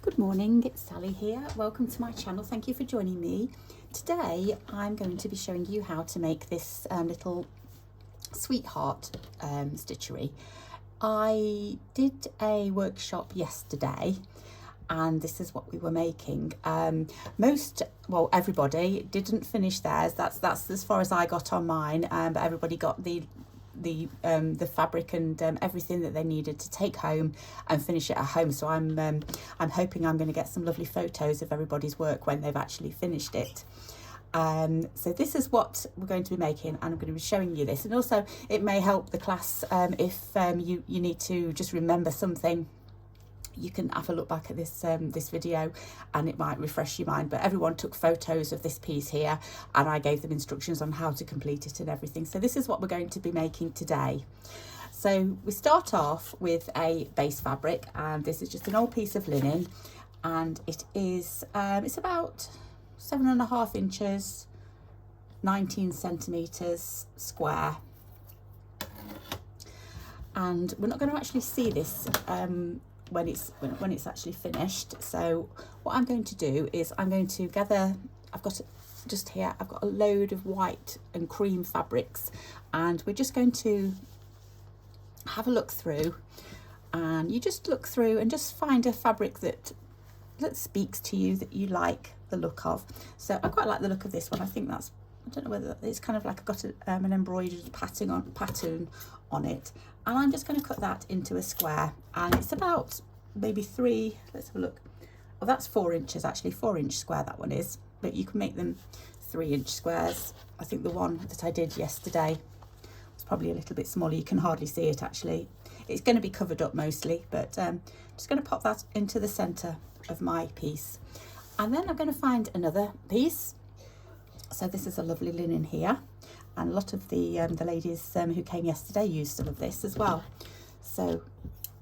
Good morning, it's Sally here. Welcome to my channel. Thank you for joining me. Today I'm going to be showing you how to make this little sweetheart stitchery. I did a workshop yesterday and this is what we were making. Everybody didn't finish theirs. That's as far as I got on mine, but everybody got the fabric and everything that they needed to take home and finish it at home. So I'm hoping I'm going to get some lovely photos of everybody's work when they've actually finished it. So this is what we're going to be making, and I'm going to be showing you this, and also it may help the class if you need to just remember something. You can have a look back at this this video and it might refresh your mind. But everyone took photos of this piece here and I gave them instructions on how to complete it and everything. So this is what we're going to be making today. So we start off with a base fabric, and this is just an old piece of linen, and it is it's about 7.5 inches, 19 centimeters square. And we're not going to actually see this when it's actually finished. So what I'm going to do is I'm going to gather, I've got a load of white and cream fabrics, and we're just going to have a look through, and you just look through and just find a fabric that speaks to you, that you like the look of. So I quite like the look of this one. I think that's, I don't know whether it's kind of like I've got an embroidered pattern on it, and I'm just going to cut that into a square, and it's about maybe let's have a look. Well, that's 4 inches actually, 4-inch square that one is, but you can make them 3-inch squares. I think the one that I did yesterday was probably a little bit smaller. You can hardly see it actually. It's going to be covered up mostly, but I'm just going to pop that into the center of my piece, and then I'm going to find another piece. So this is a lovely linen here, and a lot of the ladies who came yesterday used some of this as well. So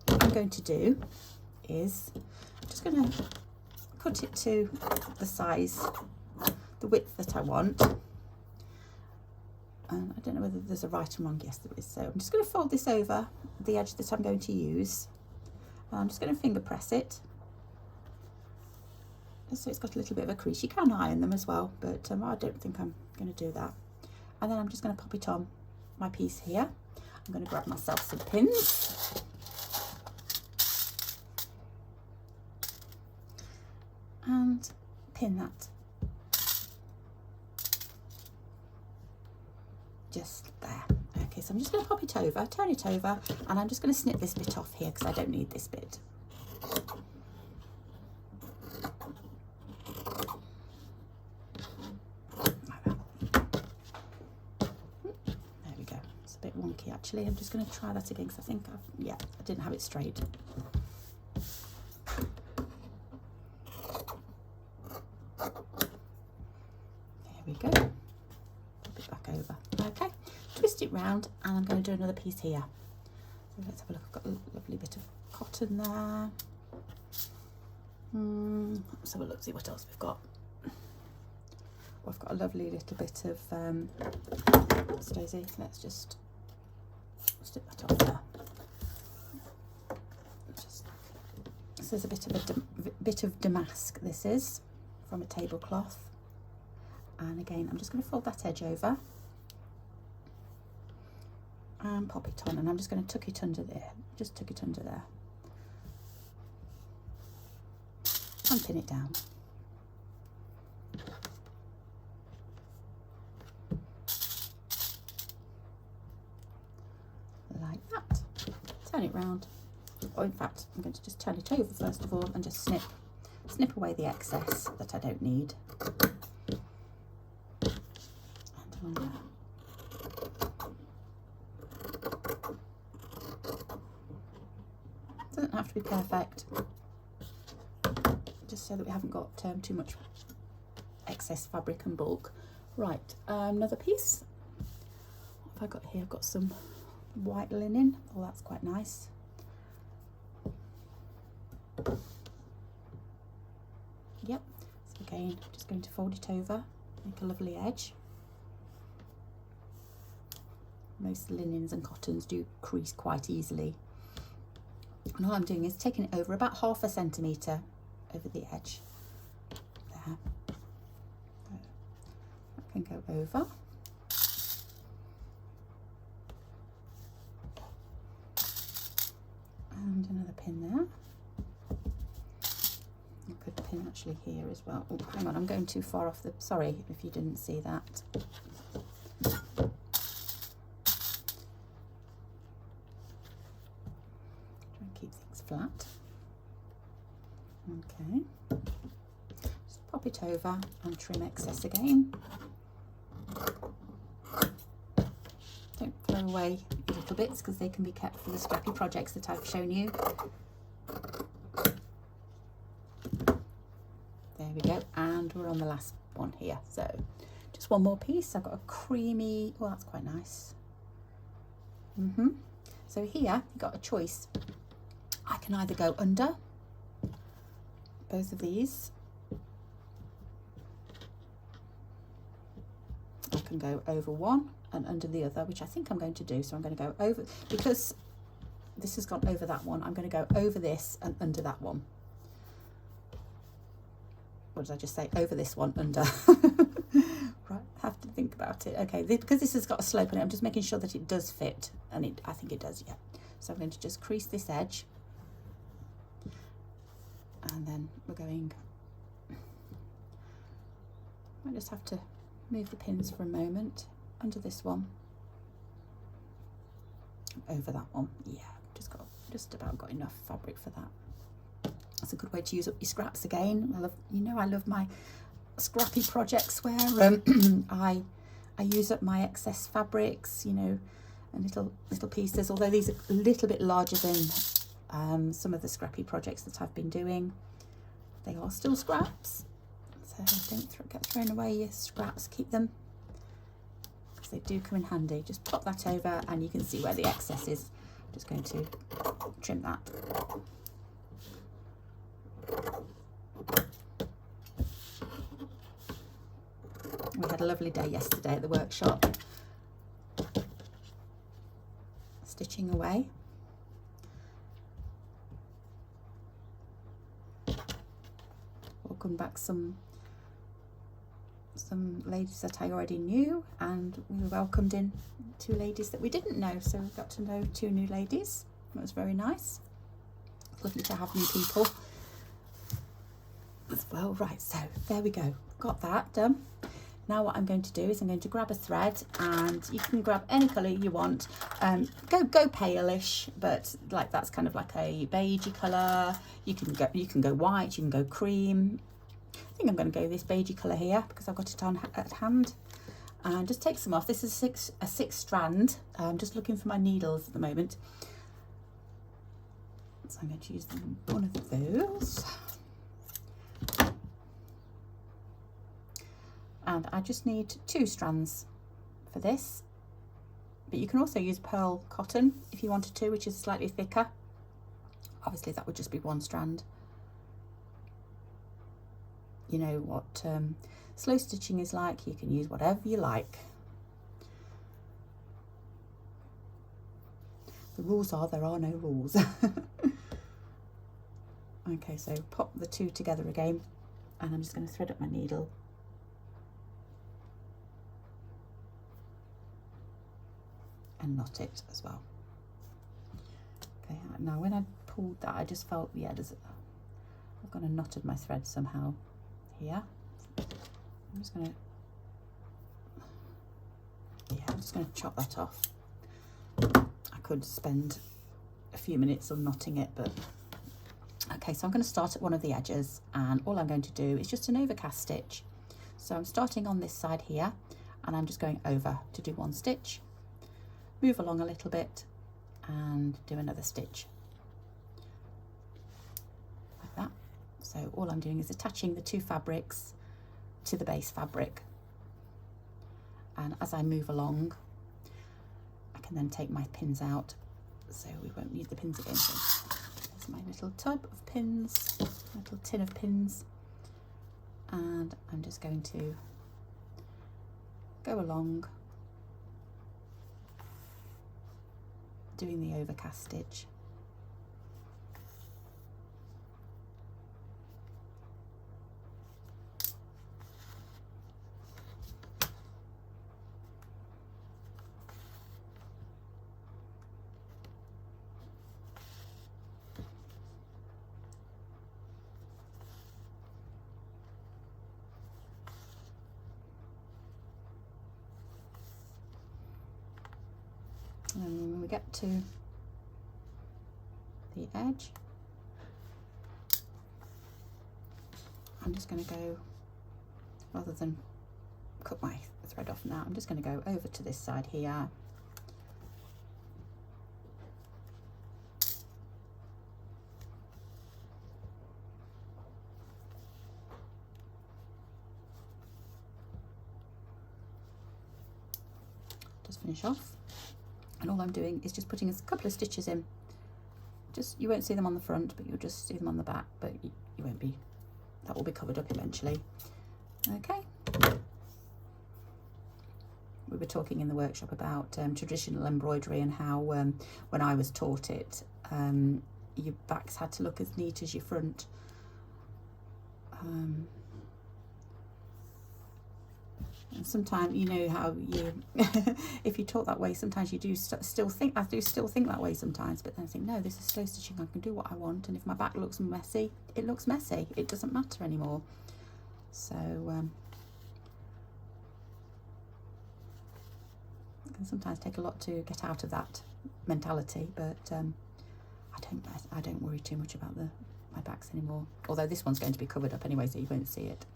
what I'm going to do is I'm just going to cut it to the size, the width that I want. I don't know whether there's a right and wrong. Yes, there is. So I'm just going to fold this over the edge that I'm going to use, and I'm just going to finger press it. So it's got a little bit of a crease. You can iron them as well, but I don't think I'm going to do that. And then I'm just going to pop it on my piece here. I'm going to grab myself some pins. And pin that just there. Okay, so I'm just going to pop it over, turn it over, and I'm just going to snip this bit off here because I don't need this bit. Wonky actually. I'm just going to try that again because I think I didn't have it straight. There we go. Pop it back over. Okay, twist it round, and I'm going to do another piece here. So let's have a look. I've got a lovely bit of cotton there. Let's have a look, see what else we've got. Well, I've got a lovely little bit of oops, Daisy. Let's just stick that off there. This is a bit of damask. This is from a tablecloth, and again I'm just going to fold that edge over and pop it on, and I'm just going to tuck it under there. Just tuck it under there and pin it down. Like that. Turn it round, or in fact I'm going to just turn it over first of all and just snip away the excess that I don't need. And on there. Doesn't have to be perfect, just so that we haven't got too much excess fabric and bulk. Right, another piece. What have I got here? I've got some white linen. Oh, that's quite nice. Yep. So again, just going to fold it over, make a lovely edge. Most linens and cottons do crease quite easily. And all I'm doing is taking it over about 0.5 centimetre over the edge there. So that can go over. And another pin there. A good pin actually here as well. Oh, hang on, I'm going too far off the, sorry if you didn't see that. Try and keep things flat. Okay. Just pop it over and trim excess again. Don't throw away your little bits because they can be kept for the scrappy projects that I've shown you. There we go, and we're on the last one here. So just one more piece. I've got a creamy, well, that's quite nice. So here you've got a choice. I can either go under both of these. I can go over one and under the other, which I think I'm going to do. So I'm going to go over, because this has gone over that one, I'm going to go over this and under that one. What did I just say? Over this one, under. Right, have to think about it. Okay, because this has got a slope on it, I'm just making sure that it does fit, and I think it does, yeah. So I'm going to just crease this edge, and then we're going, I just have to move the pins for a moment, under this one, over that one. Yeah, just about got enough fabric for that. That's a good way to use up your scraps again. I love my scrappy projects where I use up my excess fabrics, you know, and little pieces. Although these are a little bit larger than some of the scrappy projects that I've been doing, they are still scraps. So don't get thrown away your scraps. Keep them, because they do come in handy. Just pop that over, and you can see where the excess is. I'm just going to trim that. We had a lovely day yesterday at the workshop, stitching away. Welcome back some ladies that I already knew, and we welcomed in 2 ladies that we didn't know, so we got to know 2 new ladies. It was very nice. It's lovely to have new people as well. Right, so there we go, got that done. Now what I'm going to do is I'm going to grab a thread, and you can grab any colour you want. Go palish, but like that's kind of like a beigey colour. You can go white, you can go cream. I think I'm going to go this beigey colour here because I've got it on at hand. And just take some off. This is a six strand. I'm just looking for my needles at the moment, so I'm going to use one of those. And I just need 2 strands for this, but you can also use pearl cotton if you wanted to, which is slightly thicker. Obviously that would just be 1 strand. You know what slow stitching is like. You can use whatever you like. The rules are there are no rules. Okay, so pop the 2 together again, and I'm just going to thread up my needle. And knot it as well. Okay, now when I pulled that, I just felt, yeah, I've gone and knotted my thread somehow here. I'm just going to chop that off. I could spend a few minutes on knotting it, but okay, so I'm going to start at one of the edges, and all I'm going to do is just an overcast stitch. So I'm starting on this side here, and I'm just going over to do 1 stitch. Move along a little bit and do another stitch like that. So all I'm doing is attaching the 2 fabrics to the base fabric, and as I move along I can then take my pins out, so we won't need the pins again. So there's my little tub of pins, little tin of pins, and I'm just going to go along doing the overcast stitch. get to the edge, I'm just going to go, rather than cut my thread off now, I'm just going to go over to this side here. Just finish off, and all I'm doing is just putting a couple of stitches in. Just, you won't see them on the front, but you'll just see them on the back, but you won't be, that will be covered up eventually. Okay. We were talking in the workshop about traditional embroidery and how when I was taught it, your backs had to look as neat as your front. And sometimes, you know how you, if you taught that way, sometimes you do still think, I do still think that way sometimes, but then I think, no, this is slow stitching, I can do what I want, and if my back looks messy, it looks messy, it doesn't matter anymore. So, it can sometimes take a lot to get out of that mentality, but I don't worry too much about my backs anymore, although this one's going to be covered up anyway, so you won't see it.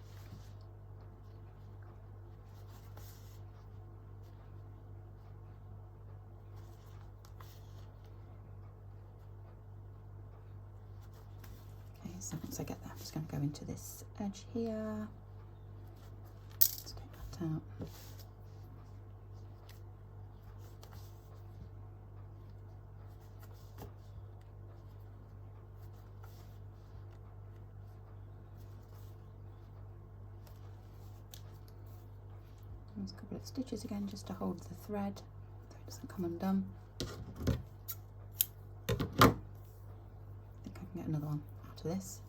So once I get that, I'm just going to go into this edge here. Let's take that out. There's a couple of stitches again just to hold the thread so it doesn't come undone. I think I can get another one out of this.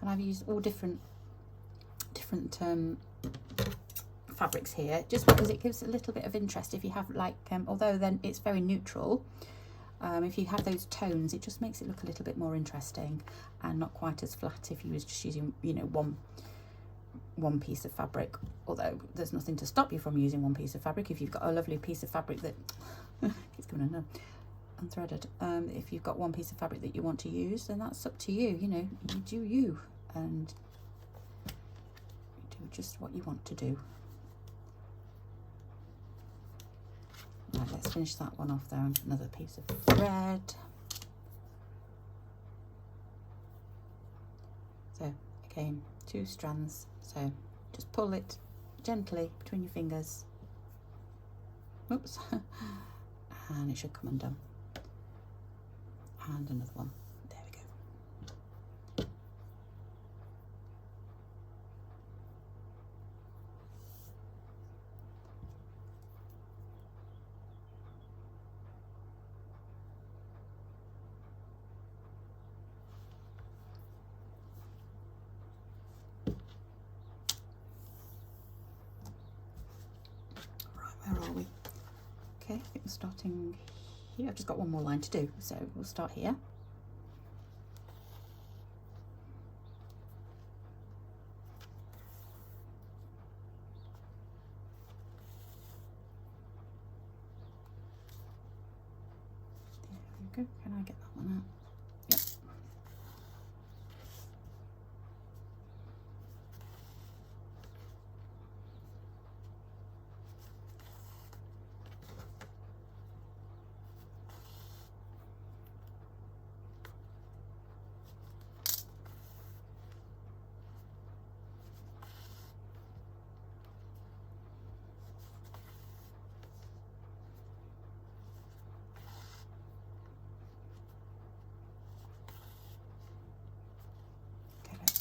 And I've used all different fabrics here, just because it gives a little bit of interest. If you have like, although then it's very neutral, if you have those tones, it just makes it look a little bit more interesting and not quite as flat if you was just using, you know, one piece of fabric. Although there's nothing to stop you from using one piece of fabric if you've got a lovely piece of fabric that keeps coming in unthreaded. If you've got one piece of fabric that you want to use, then that's up to you. You know, you do you, and you do just what you want to do. Right, let's finish that one off there. Another piece of thread. So again, 2 strands. So just pull it gently between your fingers. Oops. And it should come undone. And another one. There we go. Right, where are we? Okay, I think we're starting here. I've just got one more line to do, so we'll start here. There we go. Can I get that one out? Yep.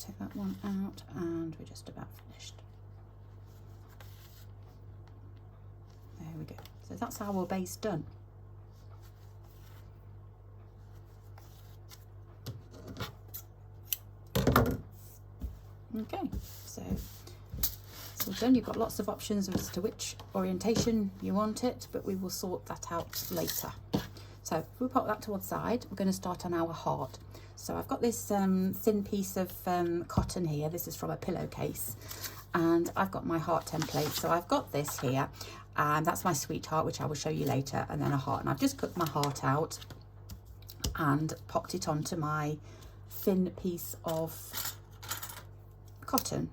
Take that one out, and we're just about finished. There we go. So that's our base done. pattern. You've got lots of options as to which orientation you want it, but we will sort that out later. So if we pop that to one side, we're going to start on our heart. So I've got this thin piece of cotton here. This is from a pillowcase, and I've got my heart template. So I've got this here, and that's my sweetheart, which I will show you later, and then a heart. And I've just cut my heart out and popped it onto my thin piece of cotton.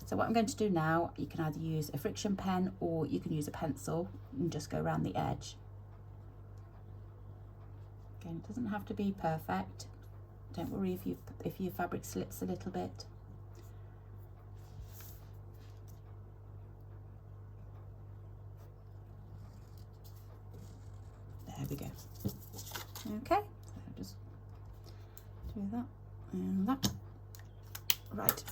So what I'm going to do now, you can either use a friction pen or you can use a pencil and just go around the edge. Again, it doesn't have to be perfect. Don't worry if your fabric slips a little bit. There we go. Okay, so just do that and that. Right,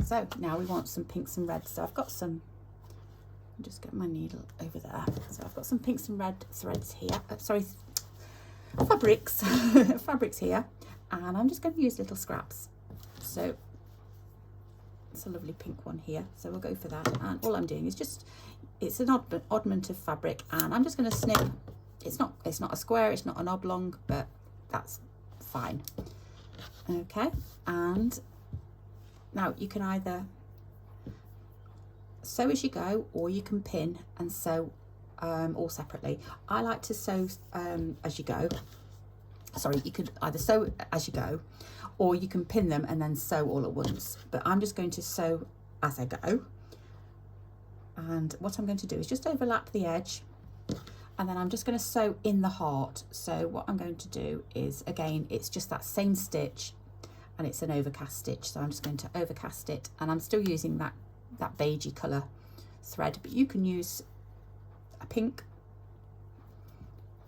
so now we want some pinks and reds. So I've got some, I'll just get my needle over there. So I've got some pinks and red threads here, fabrics, fabrics here, and I'm just going to use little scraps. So it's a lovely pink one here, so we'll go for that. And all I'm doing is just, it's an oddment of fabric, and I'm just going to snip. It's not a square, it's not an oblong, but that's fine. Okay, and now you can either sew as you go, or you can pin and sew all separately. I like to sew as you go. Sorry, you could either sew as you go, or you can pin them and then sew all at once. But I'm just going to sew as I go. And what I'm going to do is just overlap the edge, and then I'm just going to sew in the heart. So what I'm going to do is, again, it's just that same stitch, and it's an overcast stitch. So I'm just going to overcast it, and I'm still using that beigey colour thread, but you can use a pink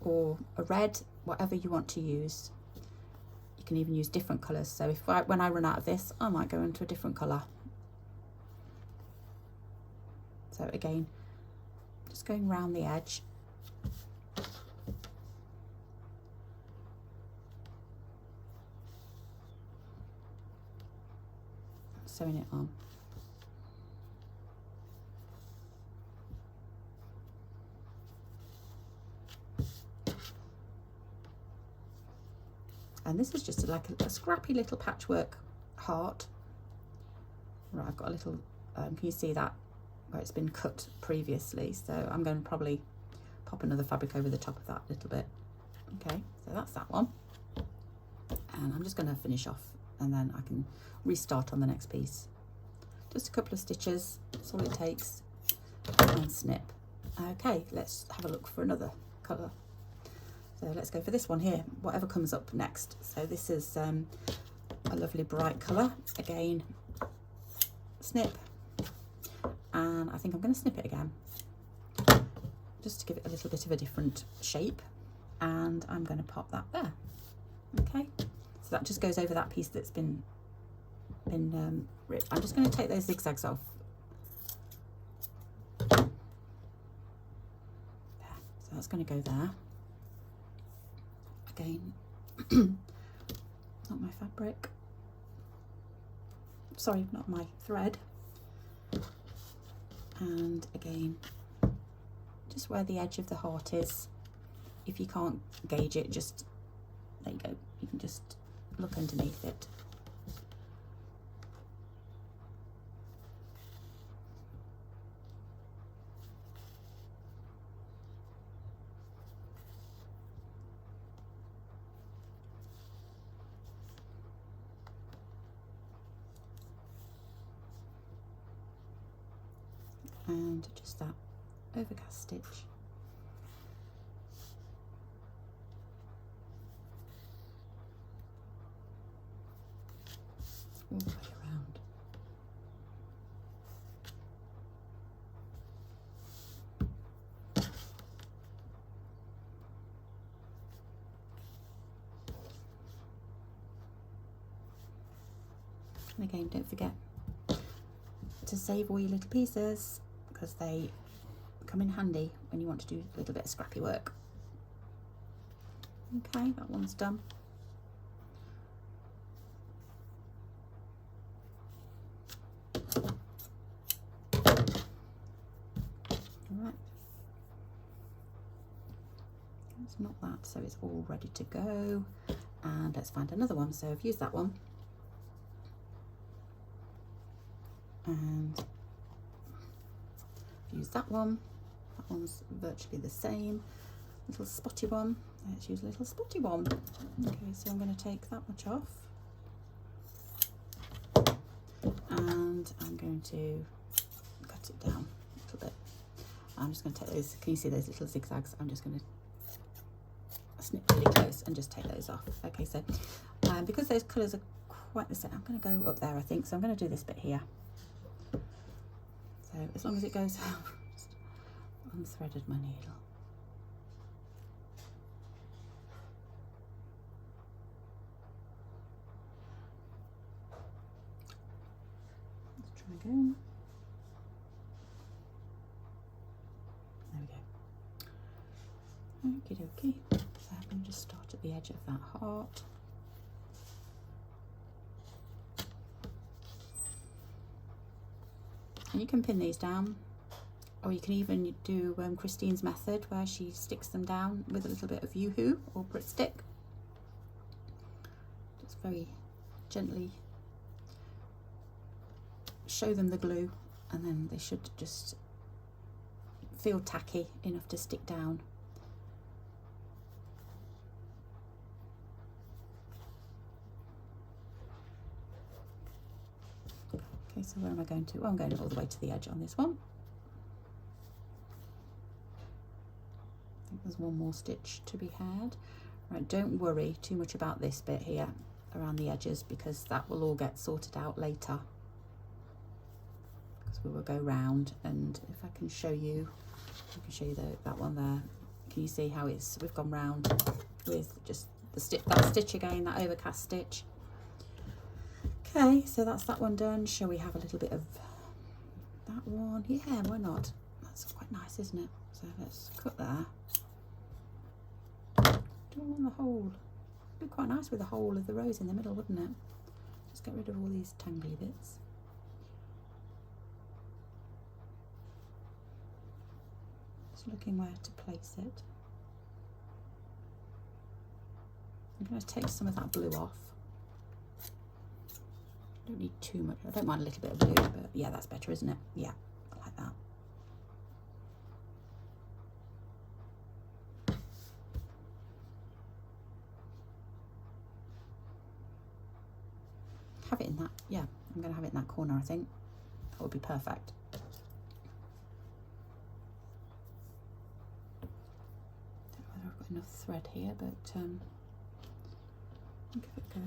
or a red, whatever you want to use. You can even use different colours. So when I run out of this, I might go into a different colour. So again, just going round the edge. Sewing it on. And this is just like a scrappy little patchwork heart. Right, I've got a little, can you see that where it's been cut previously? So I'm going to probably pop another fabric over the top of that a little bit. Okay, so that's that one. And I'm just going to finish off, and then I can restart on the next piece. Just a couple of stitches, that's all it takes, and snip. Okay, let's have a look for another colour. So let's go for this one here, whatever comes up next. So this is a lovely bright colour. Again, snip, and I think I'm going to snip it again, just to give it a little bit of a different shape. And I'm going to pop that there. Okay, so that just goes over that piece that's been ripped. I'm just going to take those zigzags off. There. So that's going to go there. Again, not my fabric, sorry, not my thread. And again, just where the edge of the heart is. If you can't gauge it, just, there you go, you can just look underneath it. And just that overcast stitch. All the way around. And again, don't forget to save all your little pieces, because they come in handy when you want to do a little bit of scrappy work. Okay, that one's done. Right. It's not that, so it's all ready to go. And let's find another one. So I've used that one. And use that one. That one's virtually the same. Little spotty one. Let's use a little spotty one. Okay, so I'm going to take that much off. And I'm going to cut it down a little bit. I'm just going to take those, can you see those little zigzags? I'm just going to snip really close and just take those off. Okay, so because those colours are quite the same, I'm going to go up there, I think. So I'm going to do this bit here. So as long as it goes out, just unthreaded my needle. Let's try again. There we go. Okie dokie. So I'm going to just start at the edge of that heart. And you can pin these down, or you can even do Christine's method where she sticks them down with a little bit of Yoo-hoo or Brit stick. Just very gently show them the glue, and then they should just feel tacky enough to stick down. Okay, so where am I going to? Oh, I'm going all the way to the edge on this one. I think there's one more stitch to be had. Right, don't worry too much about this bit here around the edges, because that will all get sorted out later. Because we will go round, and if I can show you, I can show you that one there. Can you see how we've gone round with just that stitch again, that overcast stitch. Okay, so that's that one done. Shall we have a little bit of that one? Yeah, why not? That's quite nice, isn't it? So let's cut there. Don't want the hole. It'd be quite nice with the hole of the rose in the middle, wouldn't it? Just get rid of all these tangly bits. Just looking where to place it. I'm going to take some of that blue off. I don't need too much. I don't mind a little bit of blue, but yeah, that's better, isn't it? Yeah, I like that. Have it in that, yeah, I'm going to have it in that corner, I think. That would be perfect. Don't know whether I've got enough thread here, but I'll give it a go.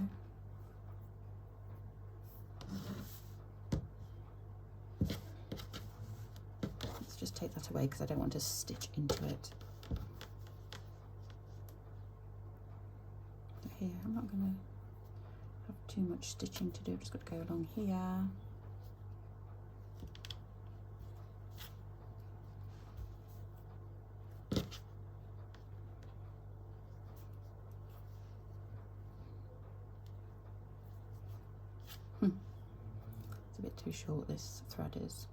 Let's just take that away because I don't want to stitch into it. But here, I'm not going to have too much stitching to do. I've just got to go along here. It's a bit too short, this thread is.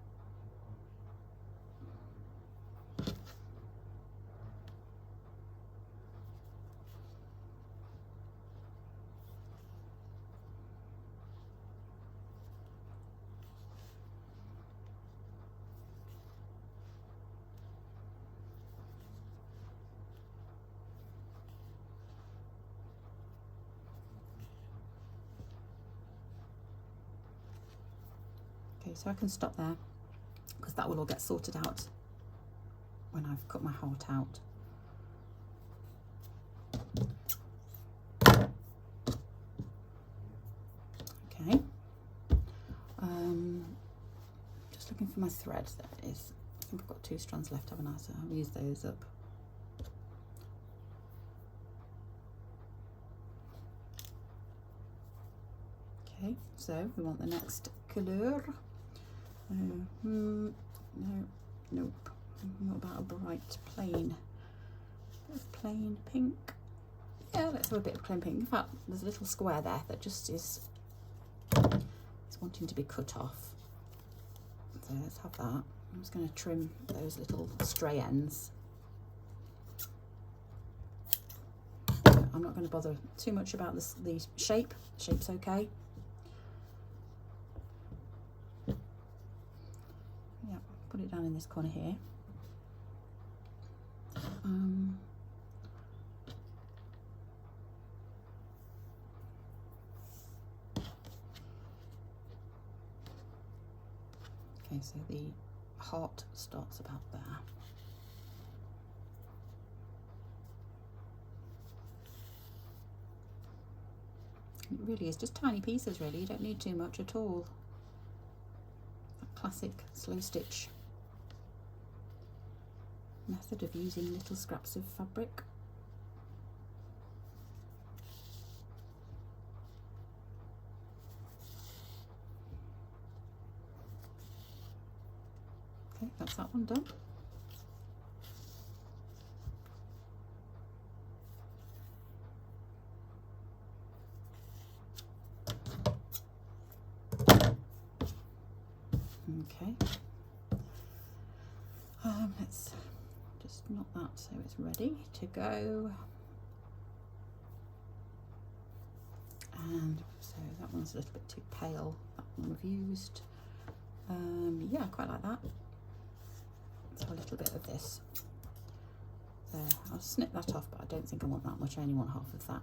Okay, so I can stop there because that will all get sorted out when I've cut my heart out. Okay, just looking for my thread. There it is. I think I've got 2 strands left, haven't I? So I'll use those up. Okay, so we want the next colour. No, nope. What about a bright plain? A bit of plain pink. Yeah, let's have a bit of plain pink. In fact, there's a little square there that just is wanting to be cut off. So let's have that. I'm just going to trim those little stray ends. I'm not going to bother too much about the shape. The shape's okay. Yeah, put it down in this corner here. Okay, so the heart starts about there. It really is just tiny pieces, really. You don't need too much at all. That classic slow stitch method of using little scraps of fabric. Okay, that's that one done. Okay, let's just knot that so it's ready to go. And so that one's a little bit too pale, that one we've used. Yeah, I quite like that. So a little bit of this. There, I'll snip that off, but I don't think I want that much. I only want half of that.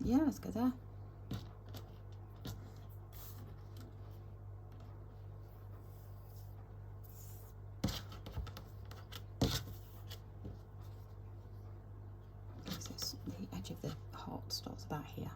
Yeah, let's go there. So the edge of the heart starts about here.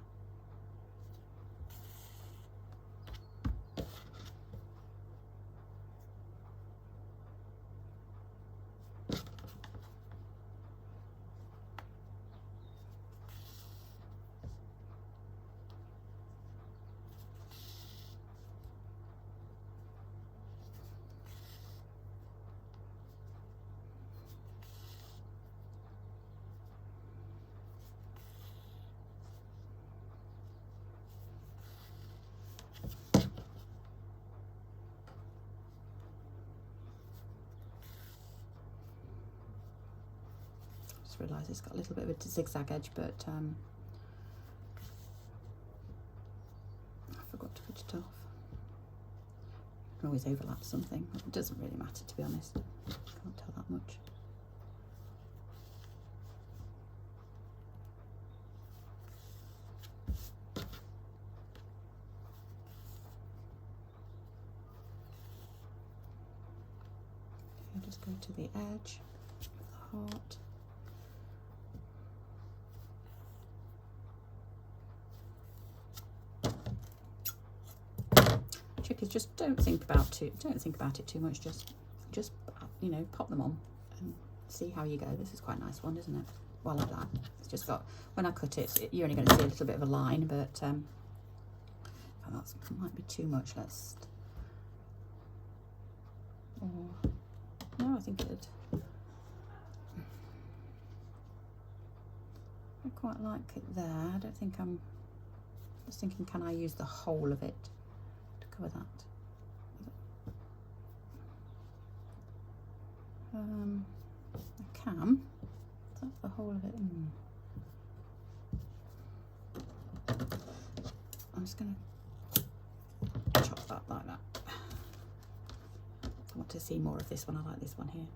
Just realised it's got a little bit of a zigzag edge, but I forgot to cut it off. You can always overlap something. It doesn't really matter, to be honest. Can't tell that much. Okay, just go to the edge of the heart. Trick is just don't think about it too much. Just you know, pop them on and see how you go. This is quite a nice one, isn't it? Well, like that. It's just got, when I cut it, you're only going to see a little bit of a line, but that might be too much. Let's. No, I think it. I quite like it there. I don't think I'm. Just thinking, can I use the whole of it to cover that? I can. Is that the whole of it? I'm just going to chop that like that. I want to see more of this one. I like this one here.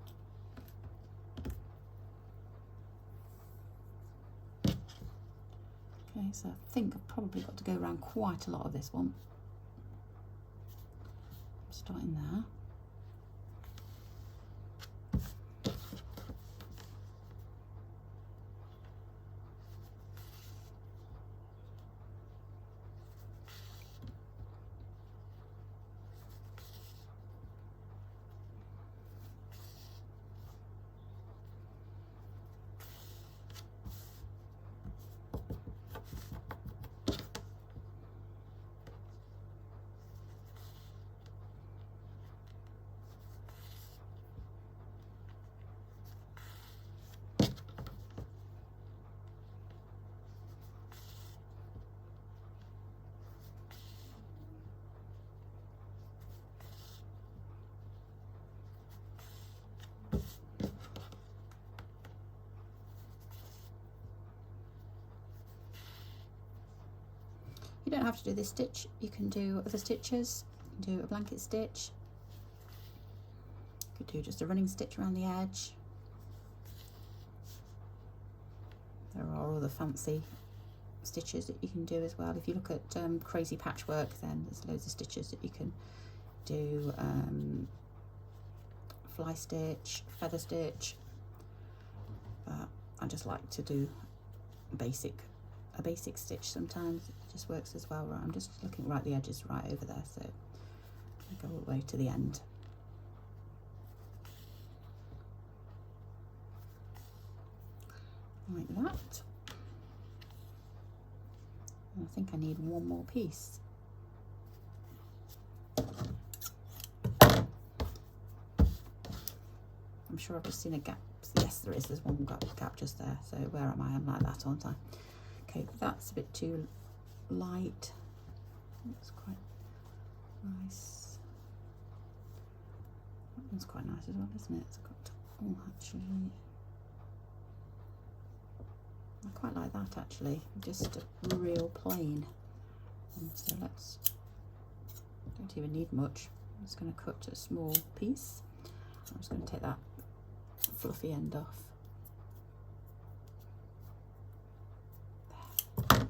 Okay, so I think I've probably got to go around quite a lot of this one. Starting there. You don't have to do this stitch, you can do other stitches. You can do a blanket stitch, you could do just a running stitch around the edge. There are other fancy stitches that you can do as well. If you look at crazy patchwork, then there's loads of stitches that you can do. Fly stitch, feather stitch, but I just like to do a basic stitch sometimes. It just works as well. Right, I'm just looking right, the edge is right over there, so I go all the way to the end. Like that. And I think I need one more piece. I'm sure I've just seen a gap. Yes, there is. There's one gap just there. So where am I? I'm like that, aren't I? Okay, that's a bit too light. That's quite nice. That one's quite nice as well, isn't it? It's got, oh, actually, I quite like that actually. Just a real plain. And so don't even need much. I'm just going to cut a small piece. I'm just going to take that fluffy end off. There.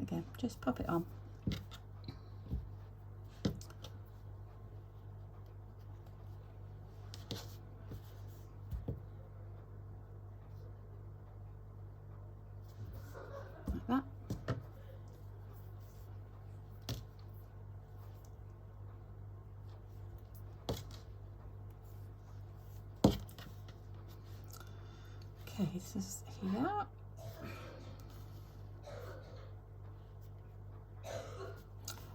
Again, just pop it on. Like that. Okay, this is here.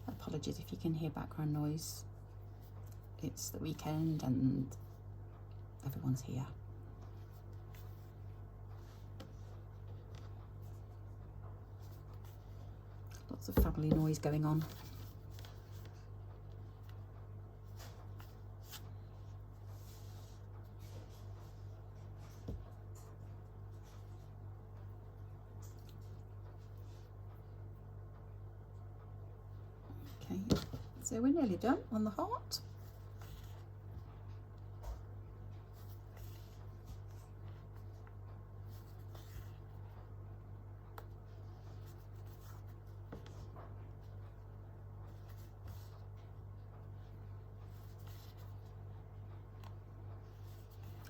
Apologies if you can hear background noise. It's the weekend and everyone's here. Lots of family noise going on. Okay, so we're nearly done on the heart.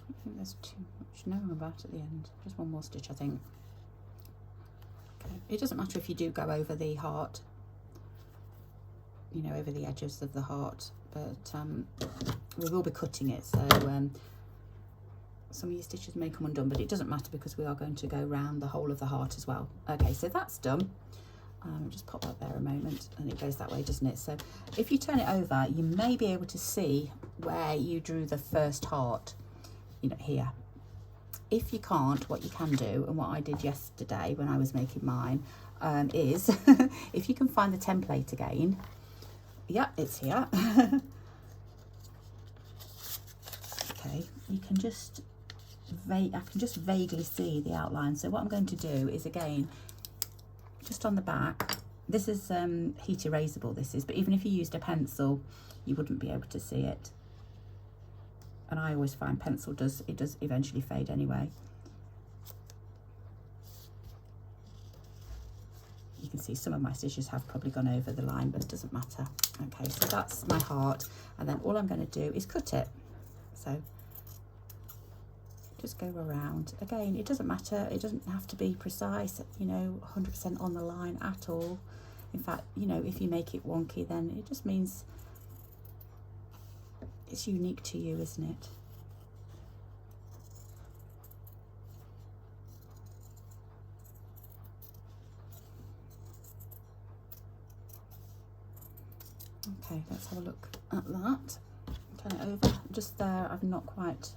I think there's too much knowing about at the end. Just one more stitch, I think. Okay, it doesn't matter if you do go over the heart, you know, over the edges of the heart, but we will be cutting it, so some of your stitches may come undone, but it doesn't matter because we are going to go round the whole of the heart as well. Okay, so that's done. Just pop that there a moment, and it goes that way, doesn't it? So if you turn it over, you may be able to see where you drew the first heart, you know, here. If you can't, what you can do, and what I did yesterday when I was making mine, is if you can find the template again. Yeah, it's here. Okay, you can just I can just vaguely see the outline. So what I'm going to do is, again, just on the back, this is heat erasable, this is, but even if you used a pencil, you wouldn't be able to see it. And I always find pencil does eventually fade anyway. You can see some of my stitches have probably gone over the line, but it doesn't matter. Okay, so that's my heart, and then all I'm going to do is cut it. So just go around. Again, it doesn't matter, it doesn't have to be precise, you know, 100% on the line at all. In fact, you know, if you make it wonky, then it just means it's unique to you, isn't it? Okay, let's have a look at that. Turn it over. Just there, I've not quite,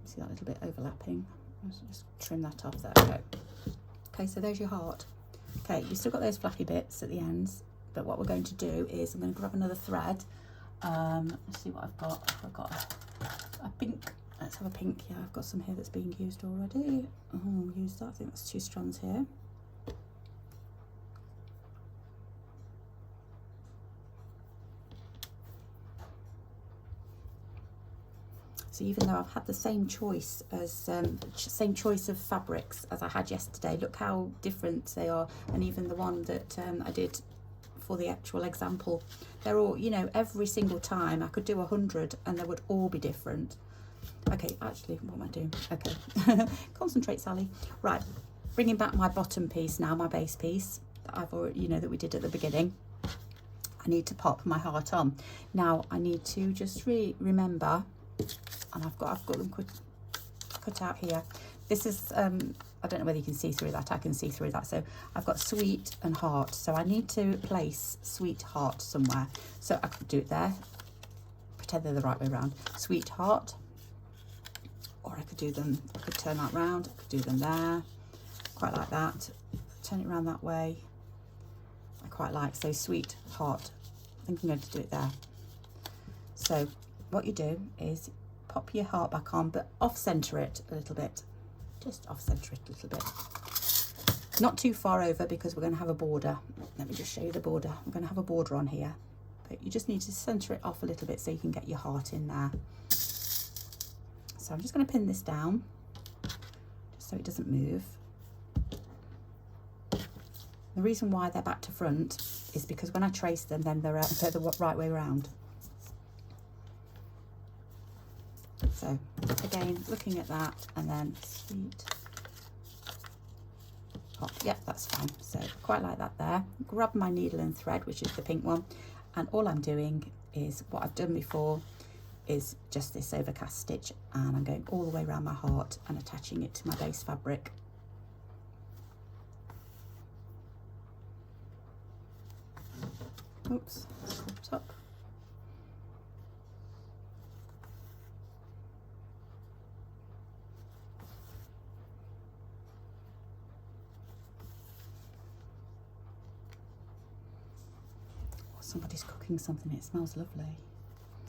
see that little bit overlapping. Let's just trim that off. There we go. Okay, so there's your heart. Okay, you've still got those flappy bits at the ends, but what we're going to do is I'm going to grab another thread. Let's see what I've got. I've got a pink. Let's have a pink. Yeah, I've got some here that's being used already. Oh, use that. I think that's 2 strands here. So even though I've had the same choice as same choice of fabrics as I had yesterday, look how different they are. And even the one that I did for the actual example, they're all, you know, every single time I could do 100 and they would all be different. Okay, actually, what am I doing? Okay, concentrate, Sally. Right, bringing back my bottom piece now, my base piece that I've already, you know, that we did at the beginning. I need to pop my heart on. Now I need to just remember, and I've got them cut out here. This is I don't know whether you can see through that. I can see through that. So I've got sweet and heart. So I need to place sweetheart somewhere. So I could do it there. Pretend they're the right way around. Sweetheart. Or I could do them, I could turn that round. I could do them there. Quite like that. Turn it around that way. I quite like, so sweetheart. I think I'm going to do it there. So what you do is pop your heart back on, but off center it a little bit. Just off center it a little bit. Not too far over, because we're going to have a border. Let me just show you the border. We're going to have a border on here, but you just need to center it off a little bit so you can get your heart in there. So I'm just going to pin this down just so it doesn't move. The reason why they're back to front is because when I trace them, then they're the right way around. So again, looking at that, and then sweet pop. Yep, that's fine. So quite like that there. Grab my needle and thread, which is the pink one, and all I'm doing is what I've done before, is just this overcast stitch, and I'm going all the way around my heart and attaching it to my base fabric. Oops, cropped up. Somebody's cooking something, it smells lovely.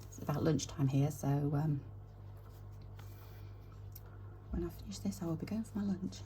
It's about lunchtime here, so when I finish this I will be going for my lunch.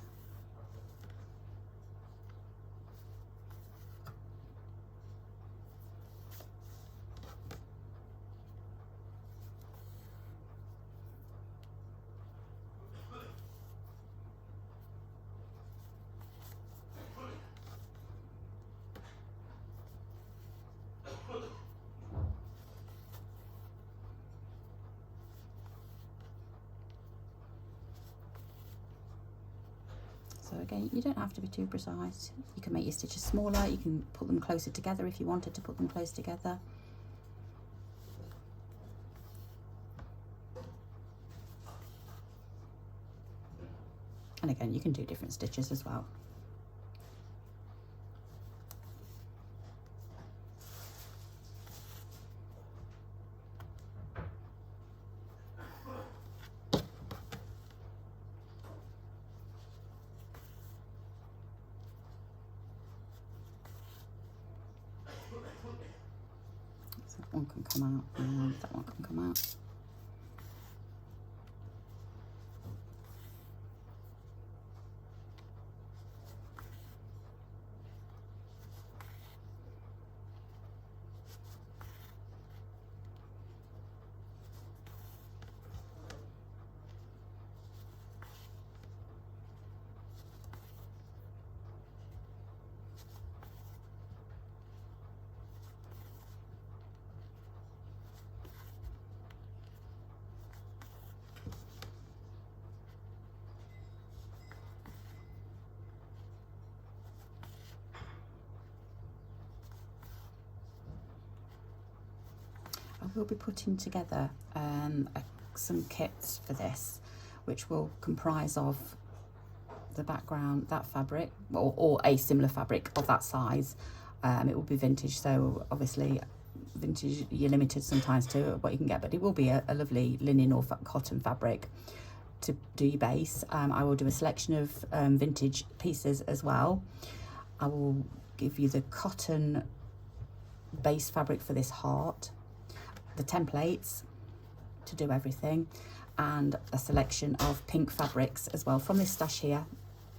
So again, you don't have to be too precise. You can make your stitches smaller, you can put them closer together if you wanted to put them close together. And again, you can do different stitches as well. So that one can come out, and that one can come out. I will be putting together some kits for this, which will comprise of the background, that fabric, or a similar fabric of that size. It will be vintage, so obviously vintage, you're limited sometimes to what you can get, but it will be a lovely linen or cotton fabric to do your base. I will do a selection of vintage pieces as well. I will give you the cotton base fabric for this heart, the templates to do everything, and a selection of pink fabrics as well from this stash here.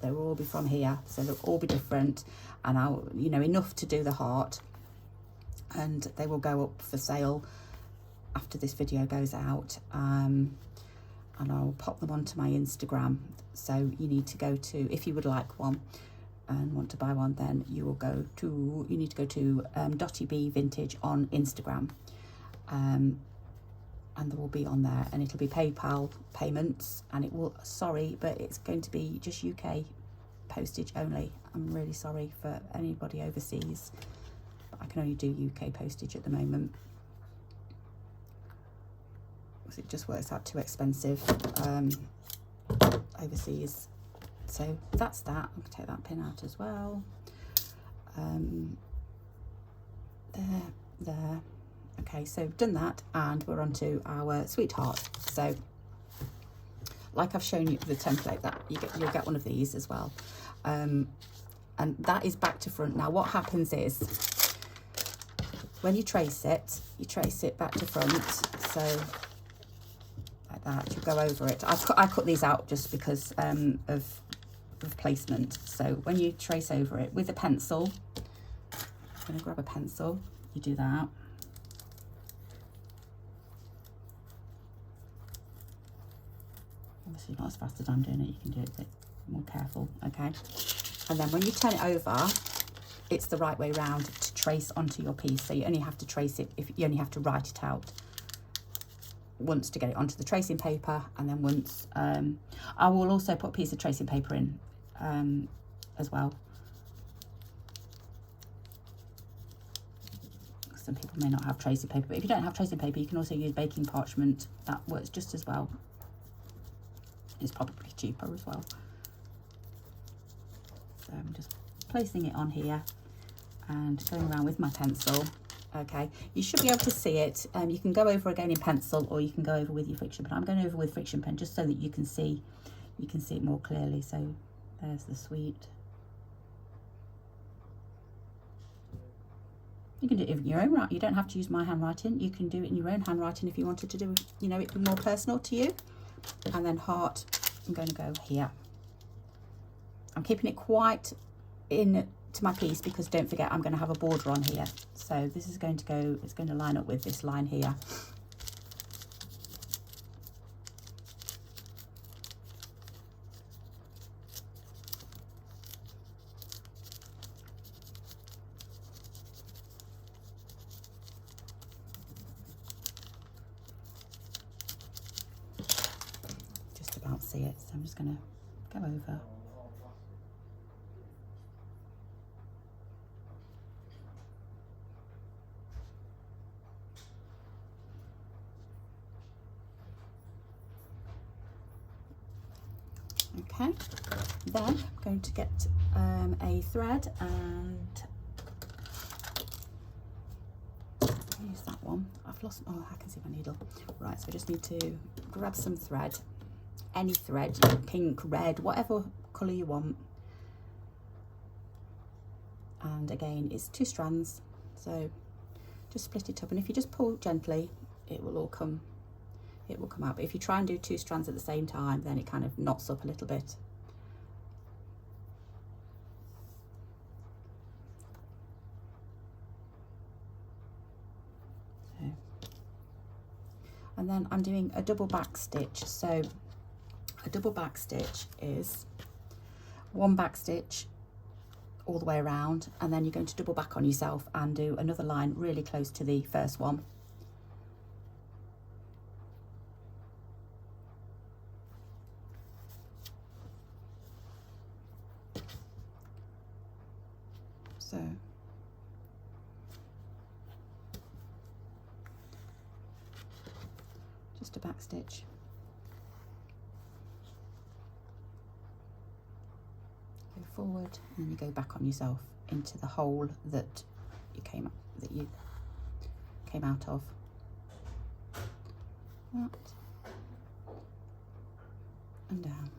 They will all be from here, so they'll all be different, and I'll, you know, enough to do the heart, and they will go up for sale after this video goes out. and I'll pop them onto my Instagram. So you need to go to, if you would like one and want to buy one, then you need to go to Dottie B Vintage on Instagram, and they will be on there, and it'll be PayPal payments, and it will, sorry, but it's going to be just UK postage only. I'm really sorry for anybody overseas, but I can only do UK postage at the moment, because it just works out too expensive overseas. So that's that. I'm gonna take that pin out as well. There. Okay, so we've done that, and we're on to our sweetheart. So like I've shown you the template, that you'll get one of these as well, and that is back to front. Now what happens is, when you trace it back to front, so like that, you go over it. I cut these out just because of placement. So when you trace over it with a pencil, I'm going to grab a pencil, you do that. Obviously not as fast as I'm doing it, you can do it a bit more careful, okay? And then when you turn it over, it's the right way round to trace onto your piece. So you only have to trace it, if you only have to write it out once to get it onto the tracing paper, and then once, I will also put a piece of tracing paper in as well. Some people may not have tracing paper, but if you don't have tracing paper, you can also use baking parchment. That works just as well. It's probably cheaper as well. So I'm just placing it on here and going around with my pencil. Okay, you should be able to see it. You can go over again in pencil, or you can go over with your friction pen. I'm going over with friction pen just so that you can see it more clearly. So there's the sweet. You can do it in your own right. You don't have to use my handwriting. You can do it in your own handwriting if you wanted to do, you know, it more personal to you. And then heart, I'm going to go here. I'm keeping it quite in to my piece, because don't forget I'm going to have a border on here. So this is going to go, it's going to line up with this line here. Just about see it, so I'm just going to go over. Okay, then I'm going to get a thread, and use that one. I've lost, oh, I can see my needle. Right, so I just need to grab some thread, any thread, pink, red, whatever colour you want. And again, it's 2 strands, so just split it up, and if you just pull gently, it will all come. It will come out. But if you try and do 2 strands at the same time, then it kind of knots up a little bit. So, and then I'm doing a double back stitch. So a double back stitch is 1 back stitch all the way around, and then you're going to double back on yourself and do another line really close to the first one. So just a back stitch, go forward, and then you go back on yourself into the hole that you came out of. That and down.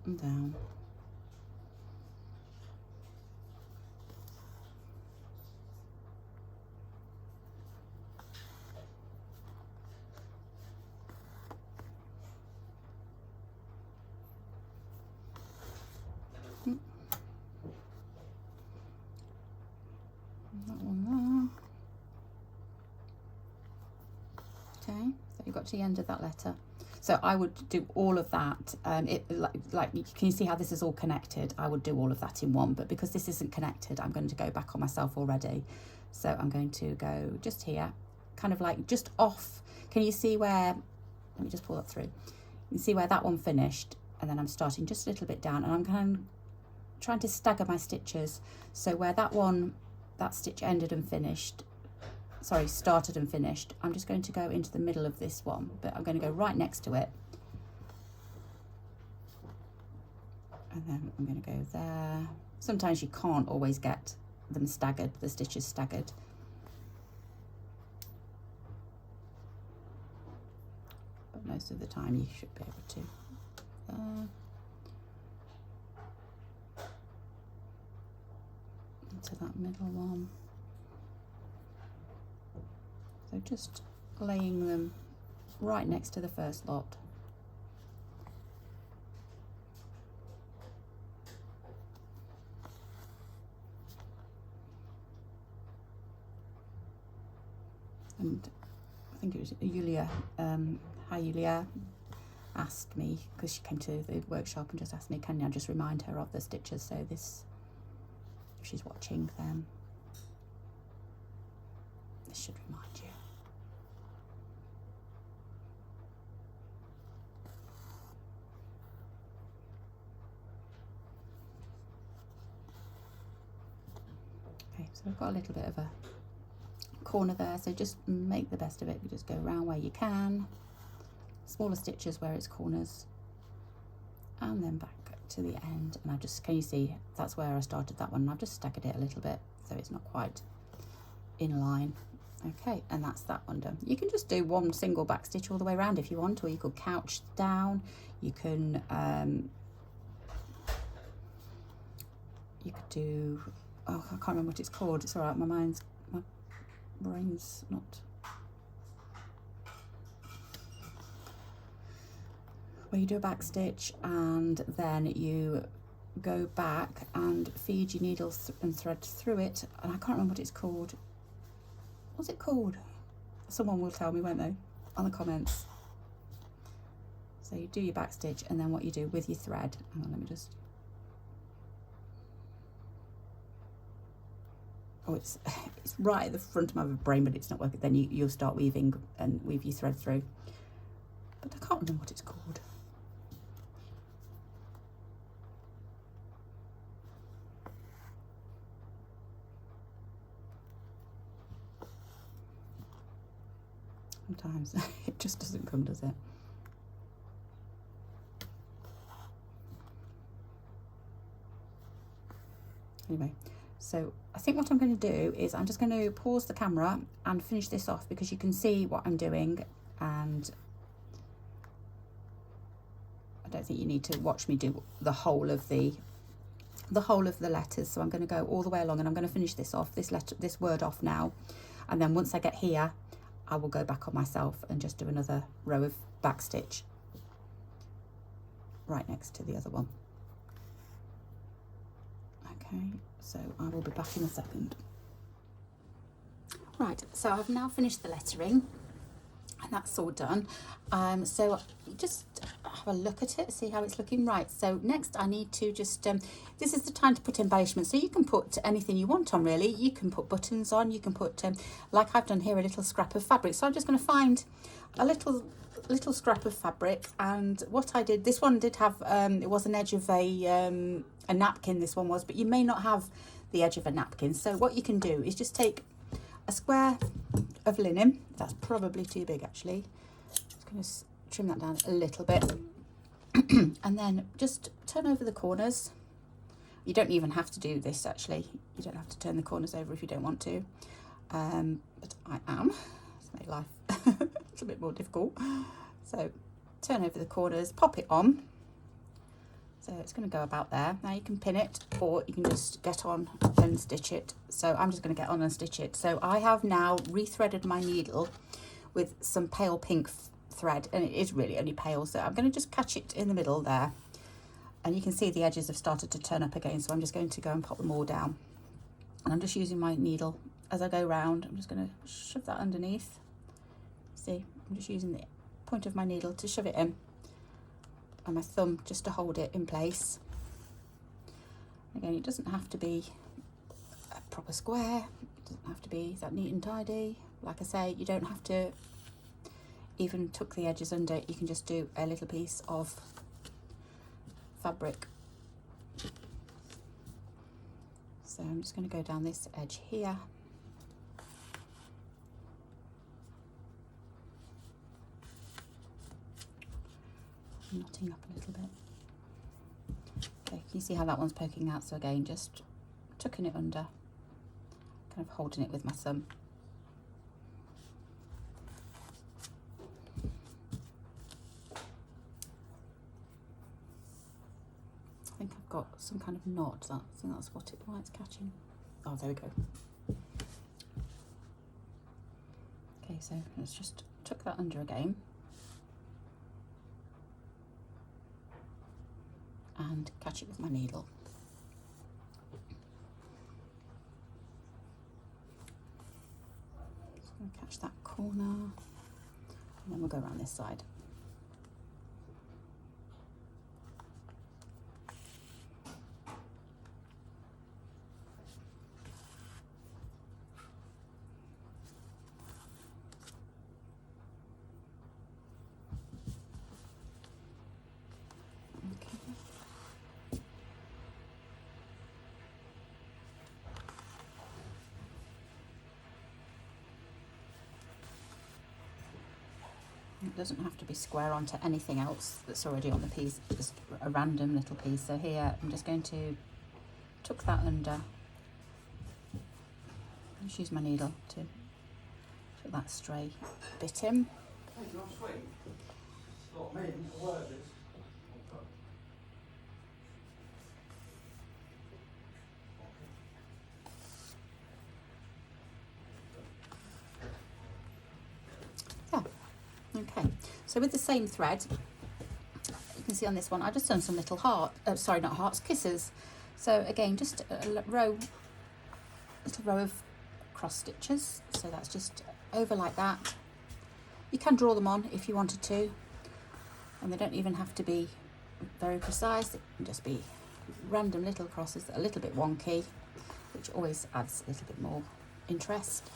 And down. got to the end of that letter. So I would do all of that. Like can you see how this is all connected? I would do all of that in one, but because this isn't connected, I'm going to go back on myself already. So I'm going to go just here, kind of like just off. Can you see where, let me just pull that through. You can see where that one finished, and then I'm starting just a little bit down, and I'm kind of trying to stagger my stitches. So where that one, that stitch ended and finished, sorry, started and finished, I'm just going to go into the middle of this one, but I'm going to go right next to it. And then I'm going to go there. Sometimes you can't always get them staggered, the stitches staggered. But most of the time you should be able to. Into that middle one. So just laying them right next to the first lot. And I think it was Yulia, hi Yulia, asked me, because she came to the workshop and just asked me, can I just remind her of the stitches, so this, if she's watching, then this should remind you. Okay, so I've got a little bit of a corner there, so just make the best of it. You just go around where you can, smaller stitches where it's corners, and then back to the end. And I just, can you see that's where I started that one, and I've just staggered it a little bit so it's not quite in line. Okay, and that's that one done. You can just do one single back stitch all the way around if you want, or you could couch down. You can you could do, oh, I can't remember what it's called. It's all right, my brain's not. Where you do a back stitch and then you go back and feed your needles and thread through it, and I can't remember what it's called. What's it called? Someone will tell me, won't they, on the comments. So you do your back stitch, and then what you do with your thread, hang on, let me just, oh, it's right at the front of my brain, but it's not working. Then you'll start weaving and weave your thread through, but I can't remember what it's called. Sometimes it just doesn't come, does it? Anyway, so I think what I'm going to do is I'm just going to pause the camera and finish this off, because you can see what I'm doing, and I don't think you need to watch me do the whole of the letters. So I'm going to go all the way along, and I'm going to finish this off, this word off now, and then once I get here I will go back on myself and just do another row of back stitch right next to the other one. Okay, so I will be back in a second. Right, so I've now finished the lettering, and that's all done. So just have a look at it, see how it's looking. Right, so next I need to just, this is the time to put embellishment. So you can put anything you want on, really. You can put buttons on, you can put, like I've done here, a little scrap of fabric. So I'm just going to find a little scrap of fabric, and what I did, this one did have, it was an edge of a napkin, this one was, but you may not have the edge of a napkin. So what you can do is just take a square of linen. That's probably too big, actually. Just going to trim that down a little bit and then just turn over the corners. You don't even have to do this, actually. You don't have to turn the corners over if you don't want to, but I am. It's made life it's a bit more difficult. So turn over the corners, pop it on. So it's going to go about there. Now you can pin it, or you can just get on and stitch it. So I'm just going to get on and stitch it. So I have now rethreaded my needle with some pale pink thread, and it is really only pale. So I'm going to just catch it in the middle there. And you can see the edges have started to turn up again. So I'm just going to go and pop them all down. And I'm just using my needle as I go round. I'm just going to shove that underneath. See, I'm just using point of my needle to shove it in, and my thumb just to hold it in place. Again, it doesn't have to be a proper square, it doesn't have to be that neat and tidy. Like I say, you don't have to even tuck the edges under, you can just do a little piece of fabric. So I'm just going to go down this edge here. Knotting up a little bit. Okay, you see how that one's poking out, so again, just tucking it under, kind of holding it with my thumb. I think I've got some kind of knot, I think that's why it's catching. Oh, there we go. Okay, so let's just tuck that under again. And catch it with my needle. Just going to catch that corner, and then we'll go around this side. It doesn't have to be square onto anything else that's already on the piece, just a random little piece. So here I'm just going to tuck that under, just use my needle to put that stray bit in. Okay, so with the same thread, you can see on this one, I've just done some little sorry, not hearts, kisses. So again, just a little row of cross stitches. So that's just over like that. You can draw them on if you wanted to, and they don't even have to be very precise. It can just be random little crosses that are a little bit wonky, which always adds a little bit more interest.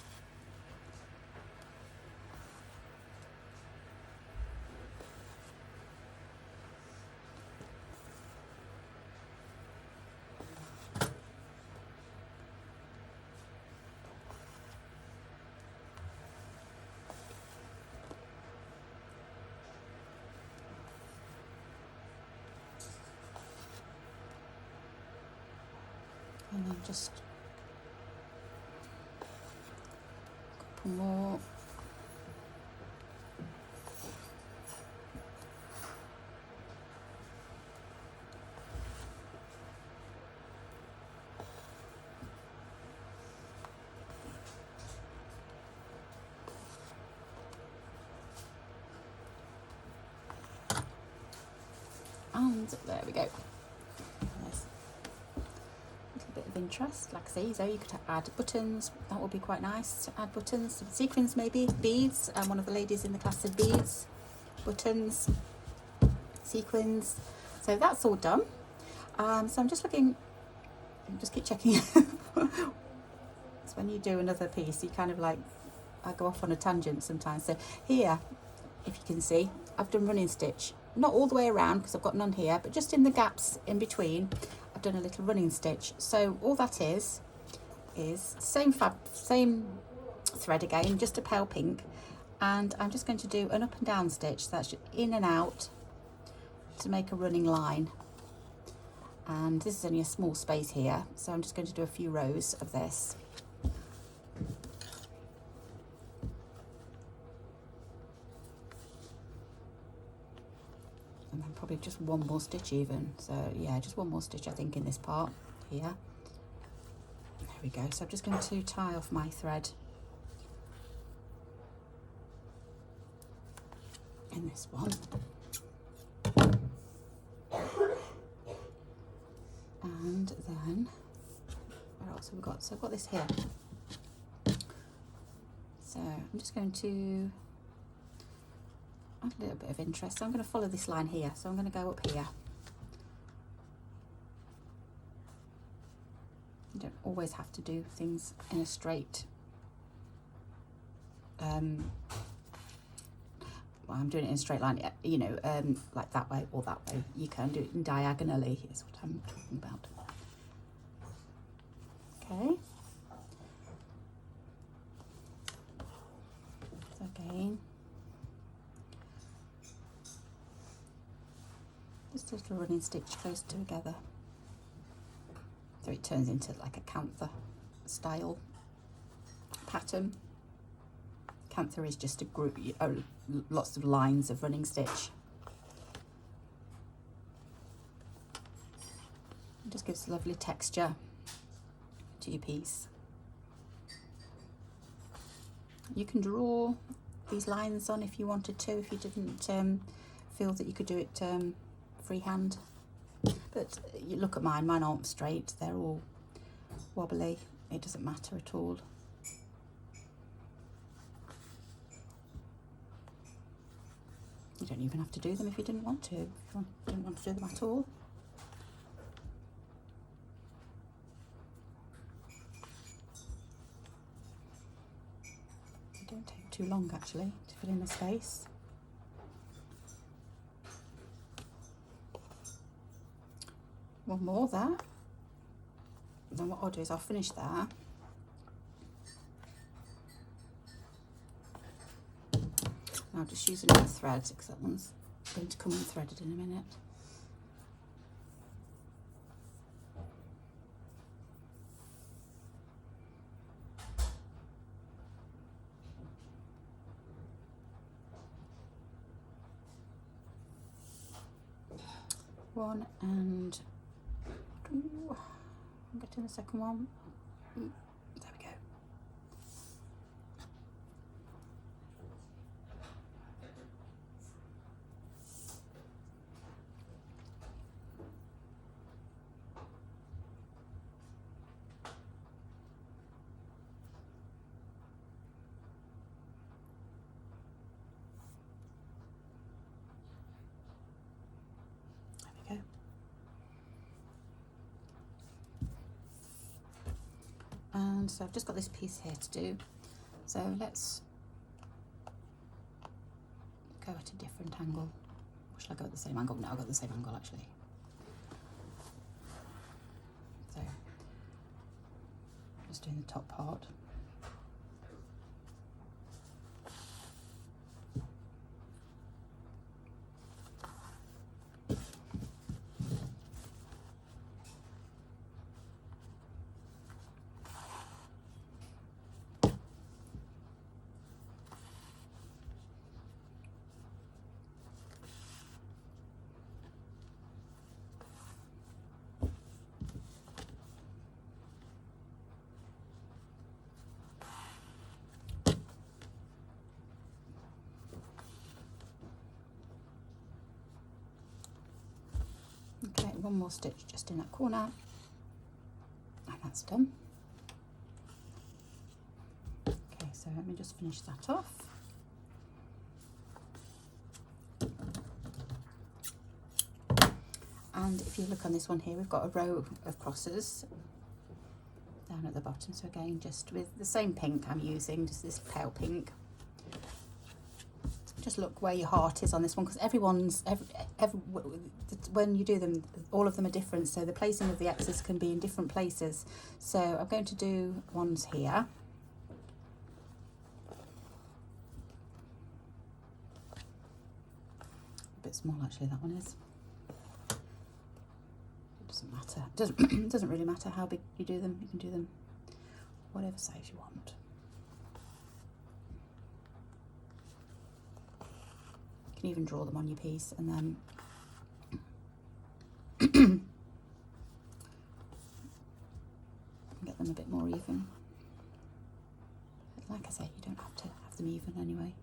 And then just a couple more. And there we go. Interest, like I say, so you could add buttons, that would be quite nice to add buttons, some sequins maybe, beads, and one of the ladies in the class said beads, buttons, sequins, so that's all done. So I'm just looking, just keep checking. It's when you do another piece, you kind of like, I go off on a tangent sometimes. So here, if you can see, I've done running stitch, not all the way around because I've got none here, but just in the gaps in between I've done a little running stitch. So all that is same thread again, just a pale pink, and I'm just going to do an up and down stitch, so that's just in and out to make a running line. And this is only a small space here, so I'm just going to do a few rows of this. And then probably just one more stitch even. So yeah, just one more stitch I think in this part here. There we go. So I'm just going to tie off my thread in this one. And then, what else have we got? So I've got this here. So I'm just going to, a little bit of interest. So I'm going to follow this line here. So I'm going to go up here. You don't always have to do things in a straight. Well, I'm doing it in a straight line, you know, like that way or that way. You can do it diagonally, is what I'm talking about. Okay. So again, just a little running stitch close together. So it turns into like a cantha style pattern. Cantha is just a group, lots of lines of running stitch. It just gives lovely texture to your piece. You can draw these lines on if you wanted to, if you didn't feel that you could do it freehand. But you look at mine aren't straight, they're all wobbly. It doesn't matter at all. You don't even have to do them if you didn't want to, if you didn't want to do them at all. They don't take too long actually to fill in the space. One more there. Then what I'll do is I'll finish there. I'll just use another thread because that one's going to come unthreaded in a minute. One and ooh, I'm getting the second one. There we go. There we go. And so I've just got this piece here to do. So let's go at a different angle. Or shall I go at the same angle? No, I'll go at the same angle actually. So just doing the top part. Okay, one more stitch just in that corner, and that's done. Okay, so let me just finish that off. And if you look on this one here, we've got a row of crosses down at the bottom. So again, just with the same pink I'm using, just this pale pink. Just look where your heart is on this one, because when you do them, all of them are different, so the placing of the X's can be in different places. So I'm going to do ones here. A bit small actually, that one is. It doesn't matter. It doesn't really matter how big you do them. You can do them whatever size you want. You can even draw them on your piece and then get them a bit more even. But like I say, you don't have to have them even anyway.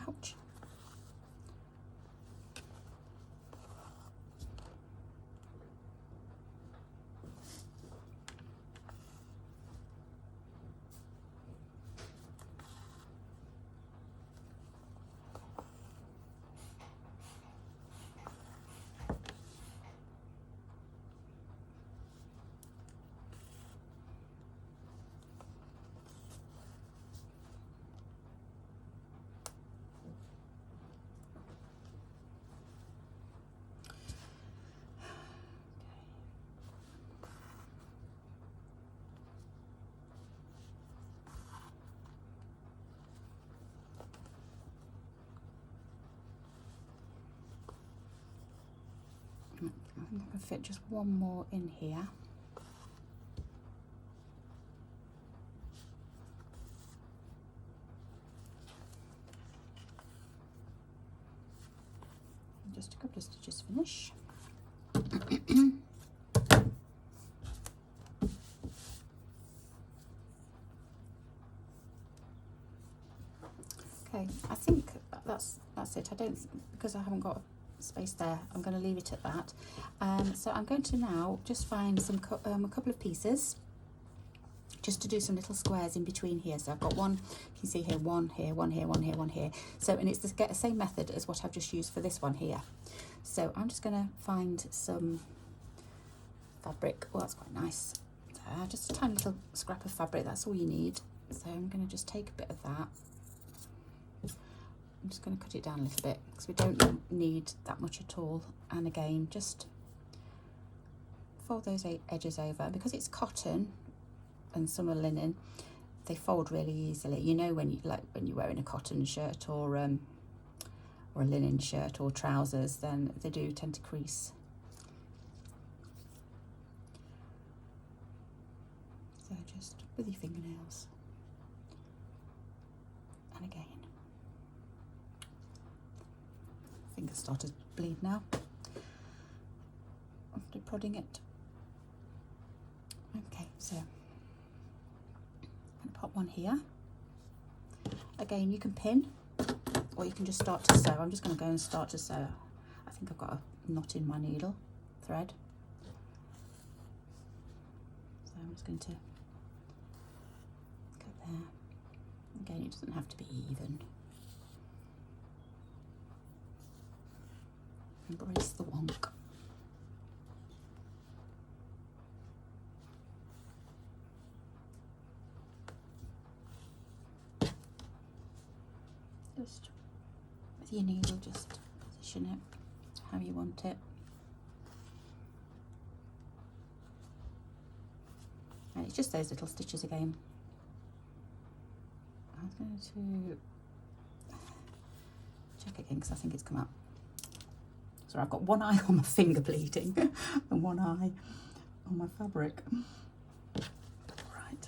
Ouch. think I can fit just one more in here. And just a couple of stitches finish. Okay, I think that's it. I don't, because I haven't got space there, I'm going to leave it at that. So I'm going to now just find some a couple of pieces just to do some little squares in between here. So I've got one, you can see here, one here, one here, one here, one here. So, and it's the same method as what I've just used for this one here. So I'm just going to find some fabric. Oh, that's quite nice. Just a tiny little scrap of fabric, that's all you need. So I'm going to just take a bit of that. I'm just going to cut it down a little bit because we don't need that much at all. And again, just fold those edges over. Because it's cotton and some are linen, they fold really easily. You know, when you're wearing a cotton shirt or a linen shirt or trousers, then they do tend to crease. So just with your fingernails. And again. Fingers start to bleed now after prodding it. Okay, so I'm going to pop one here. Again, you can pin or you can just start to sew. I'm just going to go and start to sew. I think I've got a knot in my needle thread. So I'm just going to cut there. Again, it doesn't have to be even. Embrace the wonk. Just with your needle, just position it how you want it. And it's just those little stitches again. I was going to check again because I think it's come up. So I've got one eye on my finger bleeding and one eye on my fabric. Right.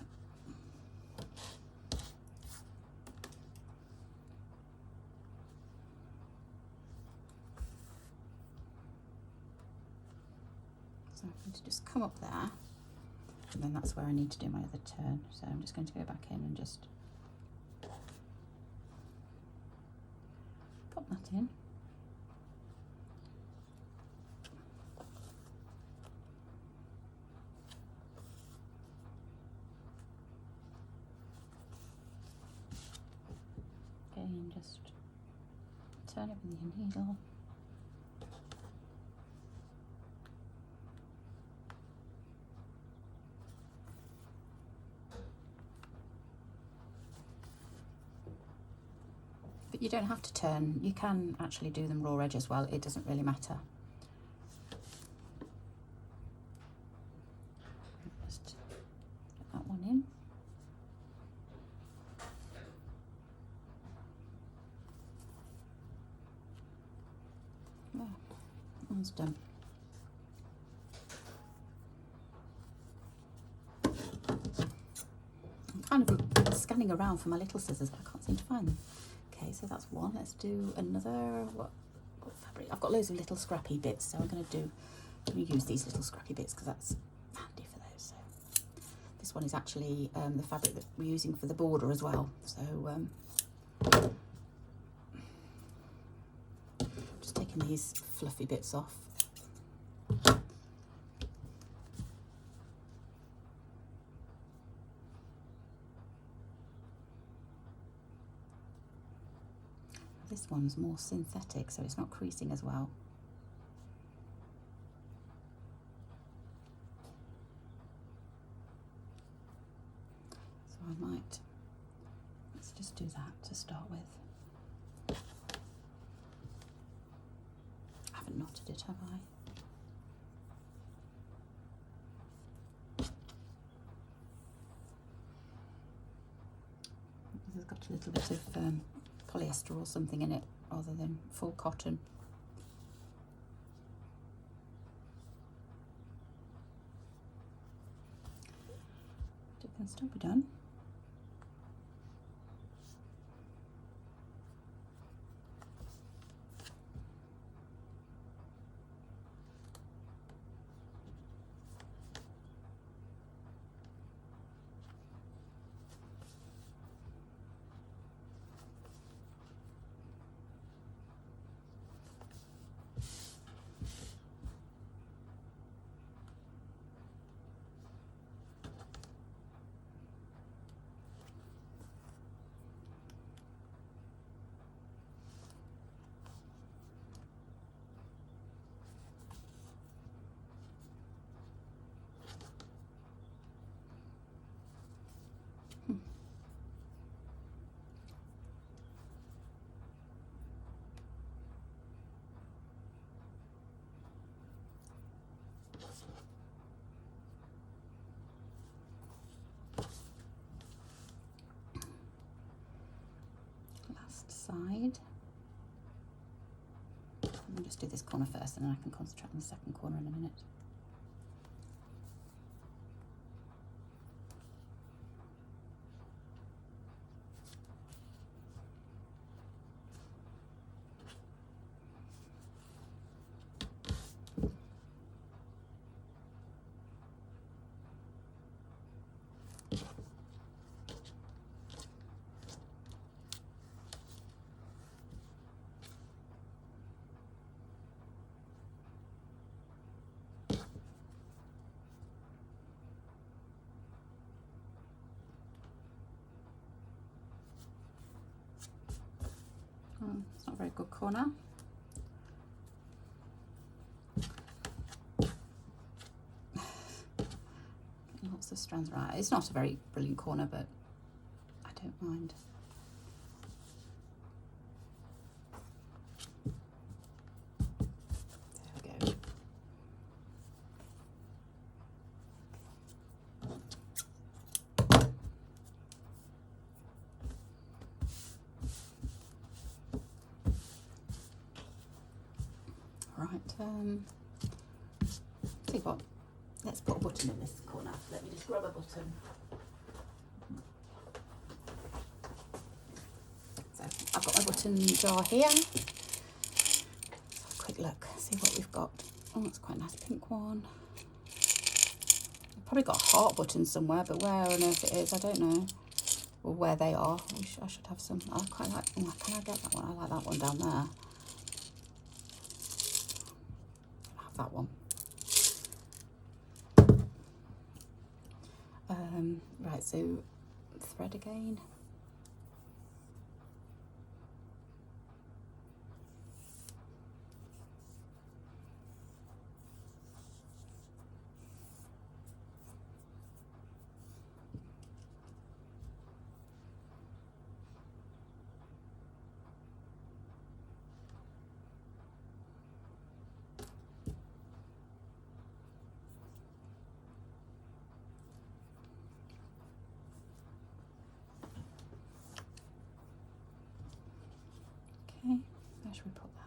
So I'm going to just come up there, and then that's where I need to do my other turn. So I'm just going to go back in and just pop that in. And just turn it with your needle. But you don't have to turn, you can actually do them raw edge as well, it doesn't really matter. Just get that one in. One's done. I'm kind of scanning around for my little scissors, but I can't seem to find them. Okay, so that's one. Let's do another. What fabric? I've got loads of little scrappy bits, so I'm going to use these little scrappy bits because that's handy for those. So this one is actually the fabric that we're using for the border as well. So just taking these fluffy bits off. This one's more synthetic, so it's not creasing as well. So I might, let's just do that to start with. I haven't knotted it, have I? It's got a little bit of polyester or something in it rather than full cotton. can still be done. Side. Let me just do this corner first and then I can concentrate on the second corner in a minute. It's not a very good corner. Lots of strands right. It's not a very brilliant corner, but I don't mind. There we go. See what, let's put a button in this corner. Let me just grab a button. So I've got my button jar here. Let's have a quick look, see what we've got. Oh, that's quite a nice pink one. I've probably got a heart button somewhere, but where on earth it is, I don't know. Or where they are. I should have some. I quite like, oh, can I get that one? I like that one down there. That one. Right, so thread again. Okay, where should we put that?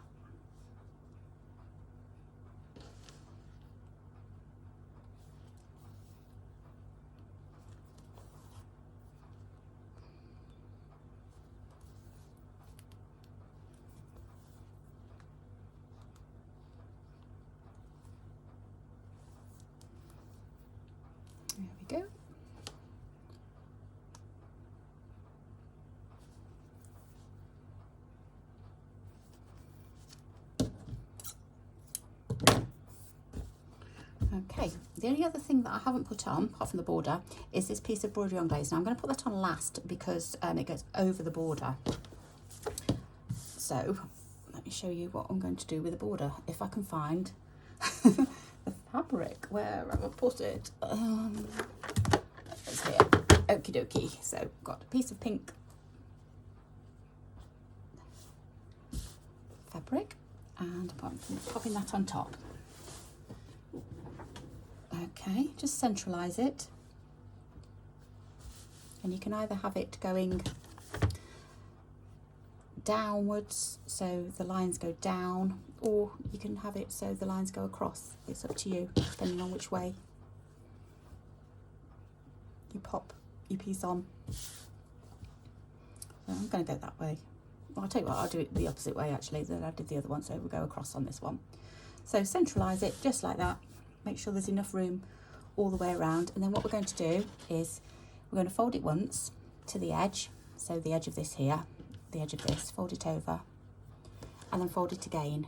There we go. Okay, the only other thing that I haven't put on, apart from the border, is this piece of broderie on glaze. Now I'm going to put that on last because it goes over the border. So let me show you what I'm going to do with the border, if I can find the fabric. Where have I put it? It's here. Okie dokie. So got a piece of pink fabric and I'm popping that on top. Okay, just centralise it, and you can either have it going downwards so the lines go down, or you can have it so the lines go across. It's up to you, depending on which way you pop your piece on. So I'm going to go that way. Well, I'll tell you what, I'll do it the opposite way actually that I did the other one, so we'll go across on this one. So centralise it just like that, make sure there's enough room all the way around, and then what we're going to do is we're going to fold it once to the edge, so the edge of this here, the edge of this, fold it over, and then fold it again.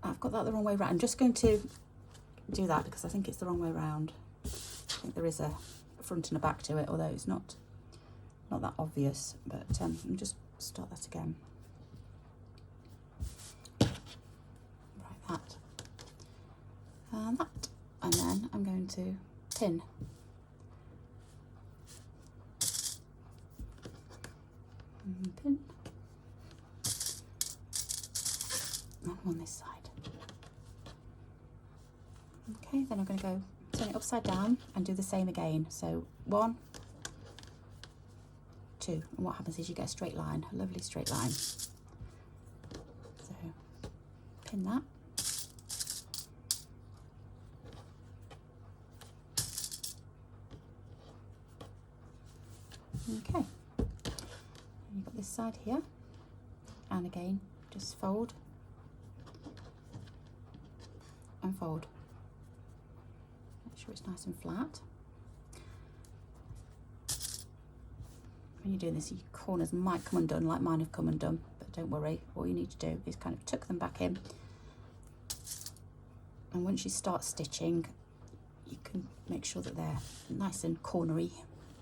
I've got that the wrong way around. I'm just going to do that because I think it's the wrong way around. I think there is a front and a back to it, although it's not that obvious, but let me just start that again. Like that. And that. And then I'm going to pin. And pin. And on this side. Okay, then I'm going to go turn it upside down and do the same again. So 1, 2, and what happens is you get a straight line, a lovely straight line. So pin that. Okay, you've got this side here, and again just fold and fold. Make sure it's nice and flat. When you're doing this, your corners might come undone, like mine have come undone, but don't worry. All you need to do is kind of tuck them back in, and once you start stitching, you can make sure that they're nice and cornery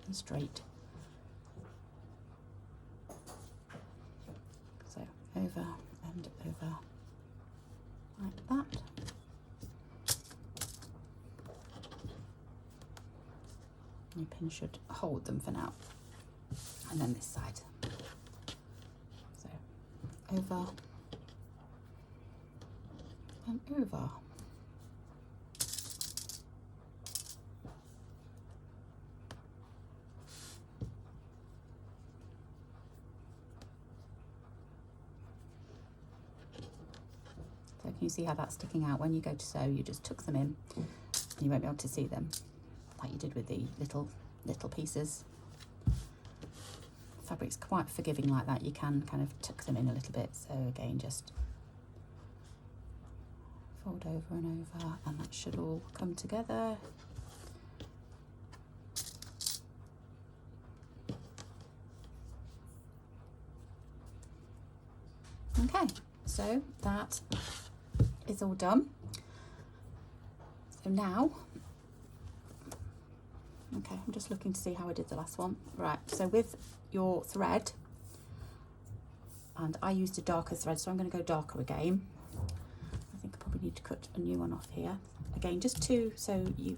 and straight. So over and over like that. Your pin should hold them for now. And then this side. So over and over. So can you see how that's sticking out? When you go to sew, you just tuck them in and you won't be able to see them like you did with the little pieces. Fabric's quite forgiving like that. You can kind of tuck them in a little bit. So again, just fold over and over, and that should all come together. Okay, so that is all done. So now, okay, I'm just looking to see how I did the last one. Right, so with your thread, and I used a darker thread, so I'm going to go darker again. I think I probably need to cut a new one off here. Again, just 2, so you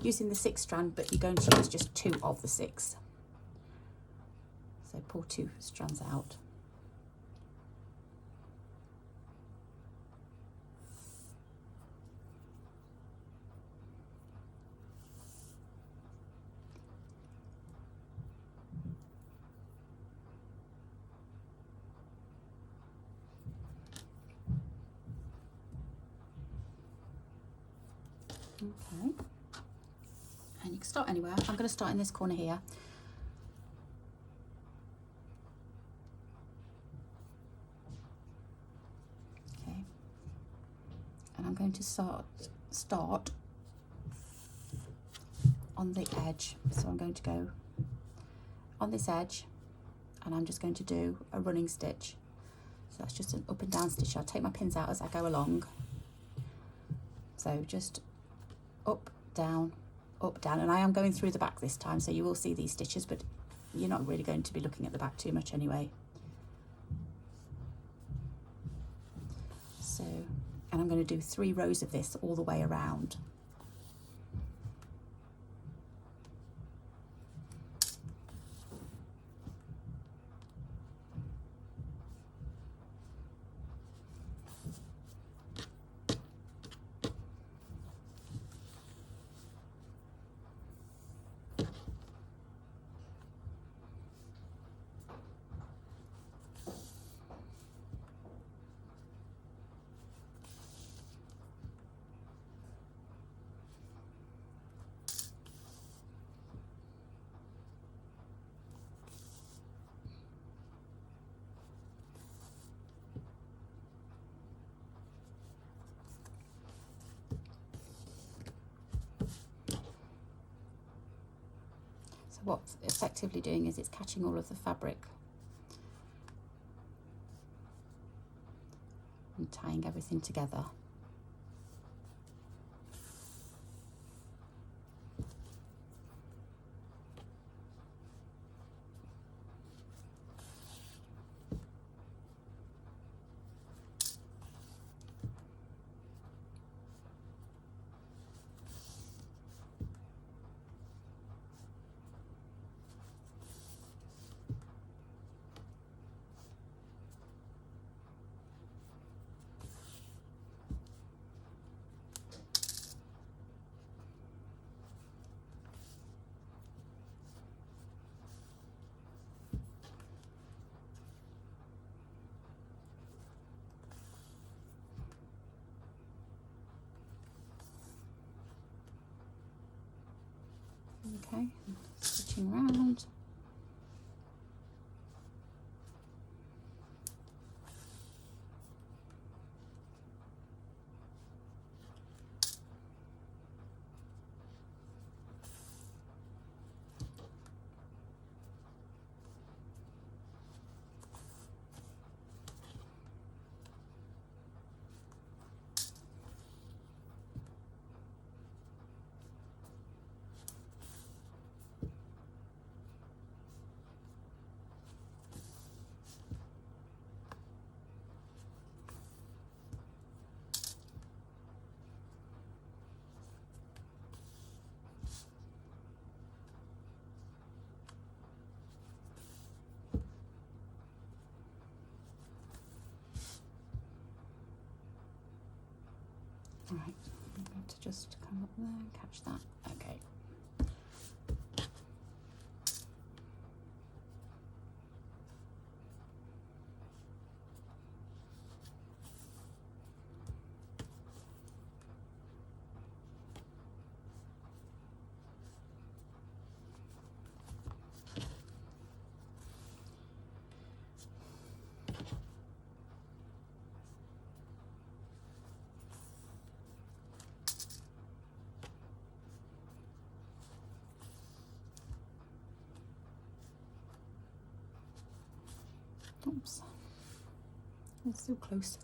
using the 6 strand, but you're going to use just 2 of the 6. So pull 2 strands out. Okay, and you can start anywhere. I'm going to start in this corner here. Okay, and I'm going to start on the edge. So I'm going to go on this edge, and I'm just going to do a running stitch. So that's just an up and down stitch. I'll take my pins out as I go along. So just up, down, and I am going through the back this time, so you will see these stitches, but you're not really going to be looking at the back too much anyway. So, and I'm going to do 3 rows of this all the way around. what's effectively doing is it's catching all of the fabric and tying everything together. Okay, stitching around. Right, I'm going to just come up there and catch that. Okay. Oops, it's so close.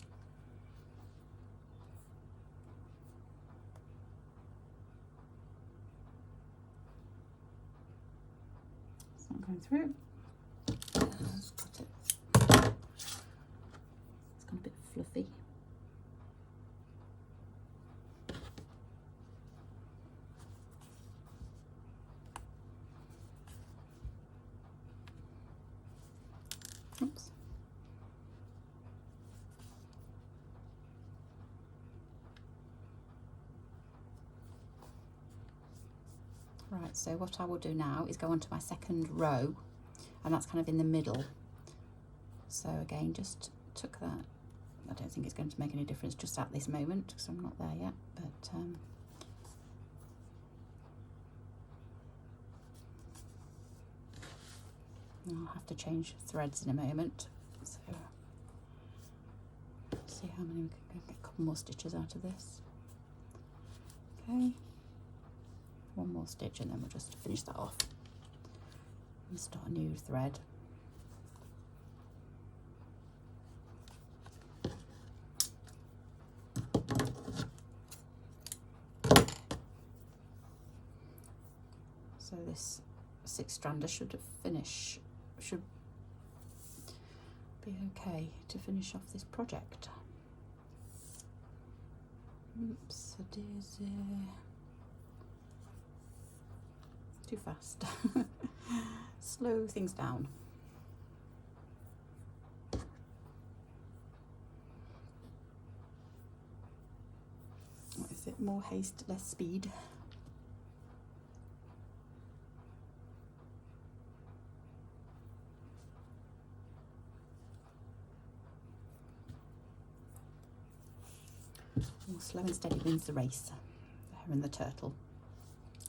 It's not going through. Let's cut it. It's gone a bit fluffy. Oops. Right, so what I will do now is go on to my second row, and that's kind of in the middle. So again, just tuck that. I don't think it's going to make any difference just at this moment because I'm not there yet, but I'll have to change threads in a moment. So let's see how many we can get. A couple more stitches out of this. Okay. One more stitch and then we'll just finish that off and start a new thread. So this 6-strander should be okay to finish off this project. Oops, a daisy. Too fast. Slow things down. What is it? More haste, less speed. More slow and steady wins the race. The hare and the turtle.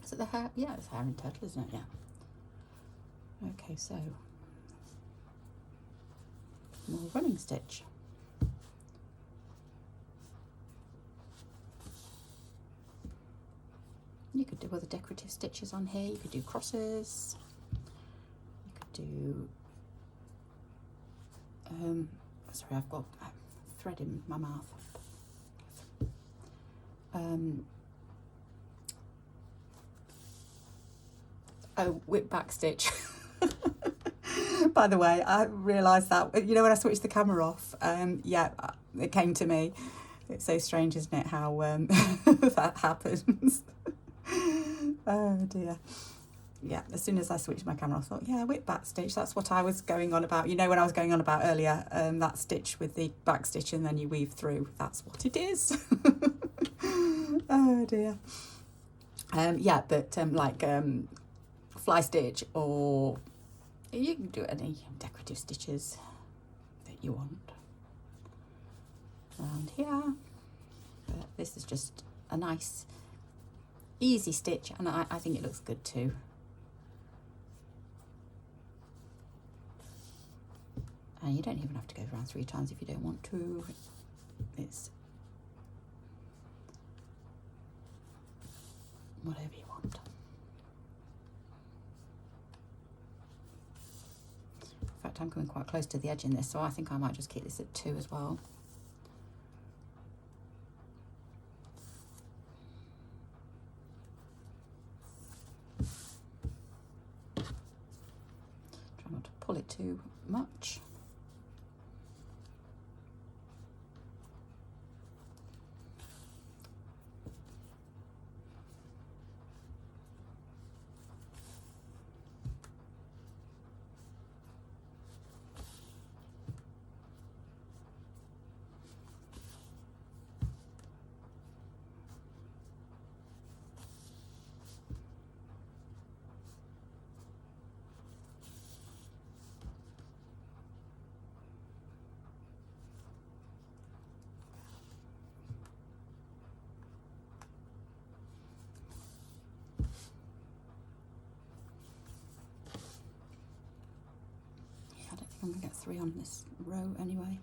Is it the hare? Yeah, it's hare and turtle, isn't it? Yeah. Okay, so more running stitch. You could do other decorative stitches on here. You could do crosses. do, sorry, I've got thread in my mouth. Oh, whip back stitch. By the way, I realised that, you know, when I switched the camera off, yeah, it came to me. It's so strange, isn't it, how that happens. Oh dear. Yeah, as soon as I switched my camera, I thought, yeah, whip back stitch, that's what I was going on about. You know, when I was going on about earlier, that stitch with the back stitch and then you weave through, that's what it is. Oh dear. Yeah, but like fly stitch, or you can do any decorative stitches that you want around here. But this is just a nice, easy stitch, and I think it looks good too. And you don't even have to go around 3 times if you don't want to. It's whatever you want. In fact, I'm coming quite close to the edge in this, so I think I might just keep this at 2 as well. Try not to pull it too much. I'm going to get 3 on this row anyway.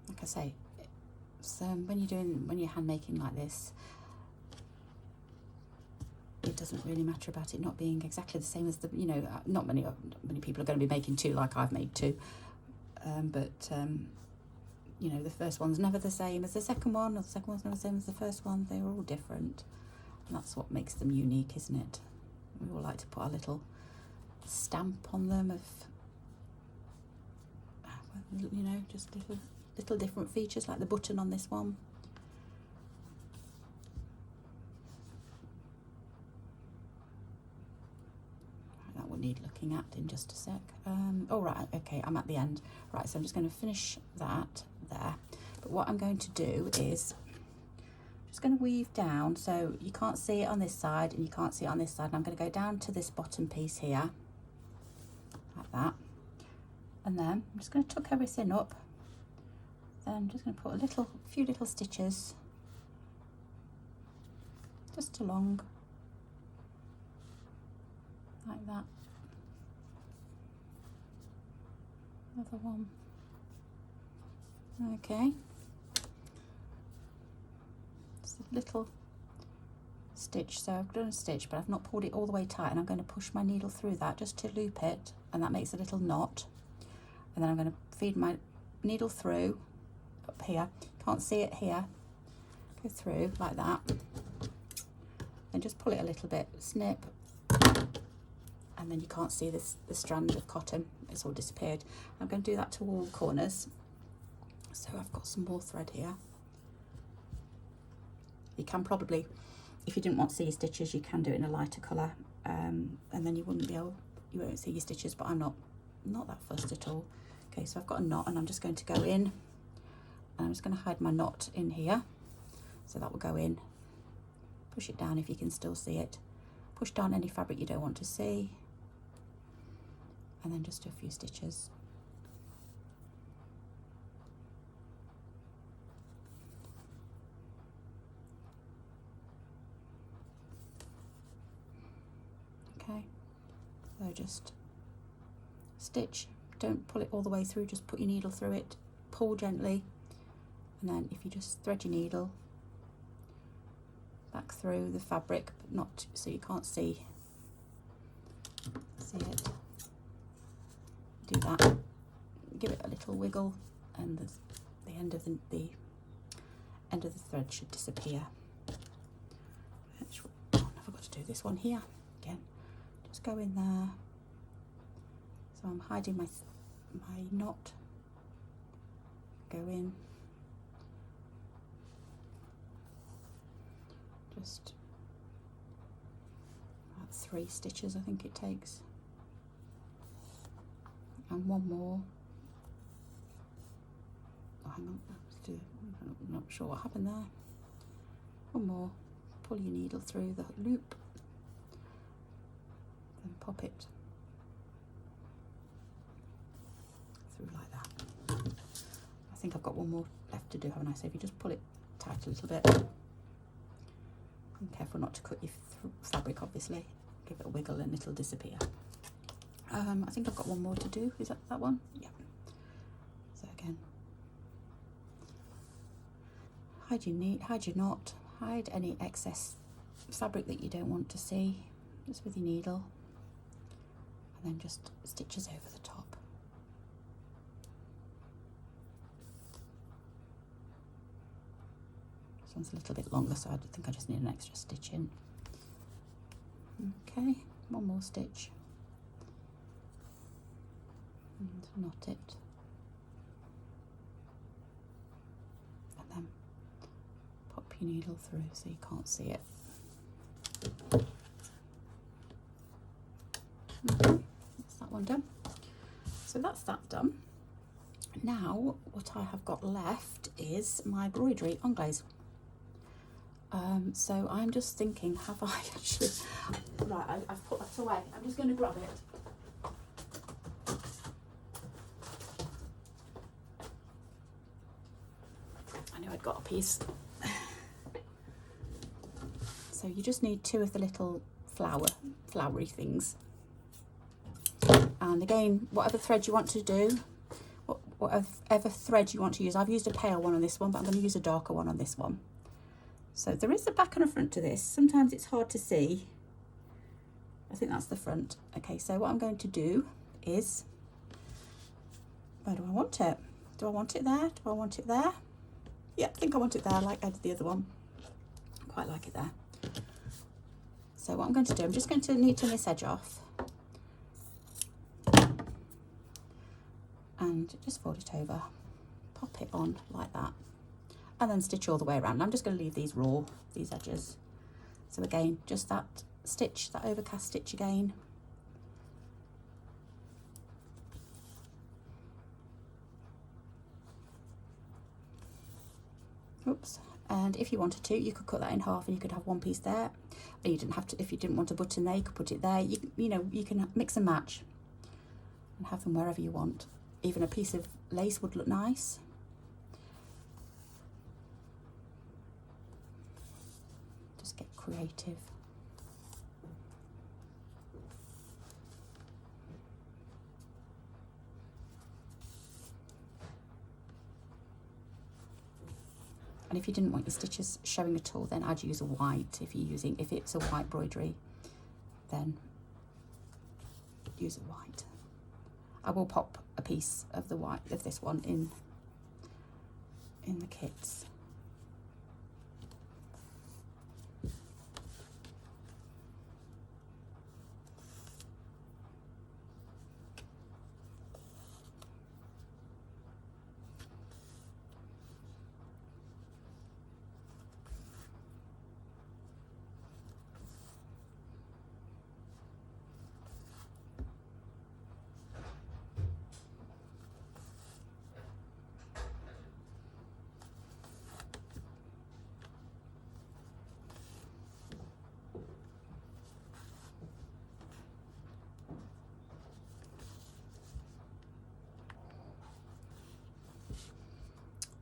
Like I say, it's, when you're hand making like this, it doesn't really matter about it not being exactly the same as the, you know, not many people are going to be making 2 like I've made 2, but you know, the first one's never the same as the second one, or the second one's never the same as the first one. They're all different, and that's what makes them unique, isn't it? We all like to put a little stamp on them of, you know, just little different features, like the button on this one. That will need looking at in just a sec. Oh right, okay, I'm at the end. Right, so I'm just going to finish that there. But what I'm going to do is just going to weave down, so you can't see it on this side and you can't see it on this side. And I'm going to go down to this bottom piece here, like that, and then I'm just going to tuck everything up. Then I'm just going to put a few little stitches just along, like that. Another one. Okay. Little stitch, so I've done a stitch but I've not pulled it all the way tight, and I'm going to push my needle through that just to loop it, and that makes a little knot, and then I'm going to feed my needle through up here. Can't see it here. Go through like that, and just pull it a little bit, snip, and then you can't see the strand of cotton, it's all disappeared. I'm going to do that to all corners, so I've got some more thread here. You can probably, if you didn't want to see your stitches, you can do it in a lighter colour, and then you won't see your stitches, but I'm not that fussed at all. Okay, so I've got a knot, and I'm just going to go in, and I'm just going to hide my knot in here, so that will go in. Push it down if you can still see it. Push down any fabric you don't want to see, and then just a few stitches. Okay, so just stitch, don't pull it all the way through, just put your needle through it, pull gently, and then if you just thread your needle back through the fabric, but not so you can't see it. Do that, give it a little wiggle, and the end of the end of the thread should disappear. Oh, I forgot to do this one here again. Just go in there. So I'm hiding my knot. Go in. Just about 3 stitches I think it takes. And one more. Oh, hang on, I'm not sure what happened there. One more. Pull your needle through the loop, then pop it through like that. I think I've got one more left to do, haven't I? So if you just pull it tight a little bit, and careful not to cut your fabric, obviously. Give it a wiggle and it'll disappear. I think I've got one more to do. Is that one? Yeah. So again, hide your knot, hide any excess fabric that you don't want to see, just with your needle, and then just stitches over the top. This one's a little bit longer, so I think I just need an extra stitch in. Okay, one more stitch. And knot it, and then pop your needle through so you can't see it. Okay, that's that one done. So that's that done. Now what I have got left is my embroidery on glaze. So I'm just thinking, have I actually, right, I've put that away. I'm just going to grab it. I'd got a piece. So you just need 2 of the little flowery things, and again, whatever thread you want to do, whatever thread you want to use. I've used a pale one on this one, but I'm going to use a darker one on this one. So there is a back and a front to this. Sometimes it's hard to see. I think that's the front. Okay, so what I'm going to do is, where do I want it? Do I want it there? Do I want it there? Yeah, I think I want it there, like I did the other one. I quite like it there. So what I'm going to do, I'm just going to neaten this edge off. And just fold it over, pop it on like that, and then stitch all the way around. I'm just going to leave these raw, these edges. So again, just that stitch, that overcast stitch again. Oops. And if you wanted to, you could cut that in half and you could have one piece there. Or you didn't have to, if you didn't want a button there, you could put it there. You know, you can mix and match and have them wherever you want. Even a piece of lace would look nice. Just get creative. And if you didn't want your stitches showing at all, then I'd use a white. If it's a white embroidery, then use a white. I will pop a piece of the white of this one in the kits.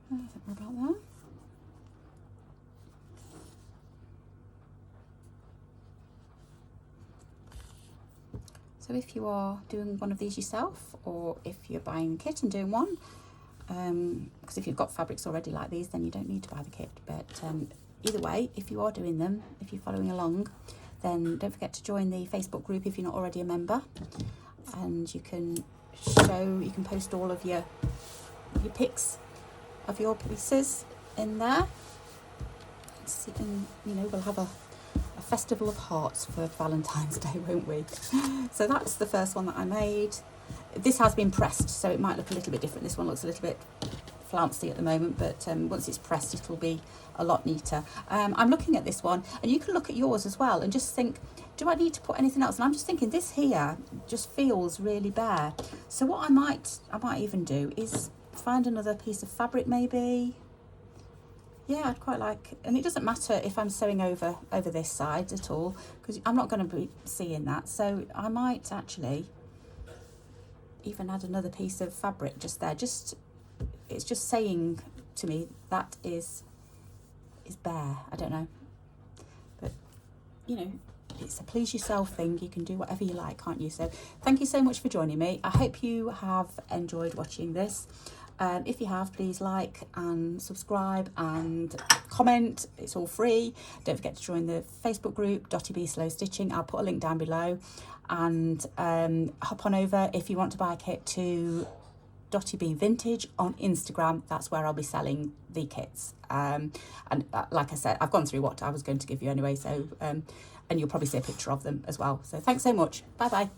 I don't think more about that. So if you are doing one of these yourself, or if you're buying a kit and doing one, because if you've got fabrics already like these, then you don't need to buy the kit. But either way, if you are doing them, if you're following along, then don't forget to join the Facebook group if you're not already a member, and you can post all of your pics of your pieces in there. And we'll have a festival of hearts for Valentine's Day, won't we? So that's the first one that I made. This has been pressed, so it might look a little bit different. This one looks a little bit flouncy at the moment, but once it's pressed, it'll be a lot neater. I'm looking at this one, and you can look at yours as well and just think, do I need to put anything else? And I'm just thinking, this here just feels really bare. So what I might even do is find another piece of fabric, maybe. Yeah, I'd quite like, and it doesn't matter if I'm sewing over this side at all, because I'm not going to be seeing that. So I might actually even add another piece of fabric just there. It's just saying to me that is bare. I don't know, but it's a please yourself thing. You can do whatever you like, can't you? So thank you so much for joining me. I hope you have enjoyed watching this. If you have, please like and subscribe and comment. It's all free. Don't forget to join the Facebook group, Dotty B Slow Stitching. I'll put a link down below, and hop on over if you want to buy a kit to Dotty B Vintage on Instagram. That's where I'll be selling the kits. And like I said, I've gone through what I was going to give you anyway, so and you'll probably see a picture of them as well. So thanks so much. Bye bye.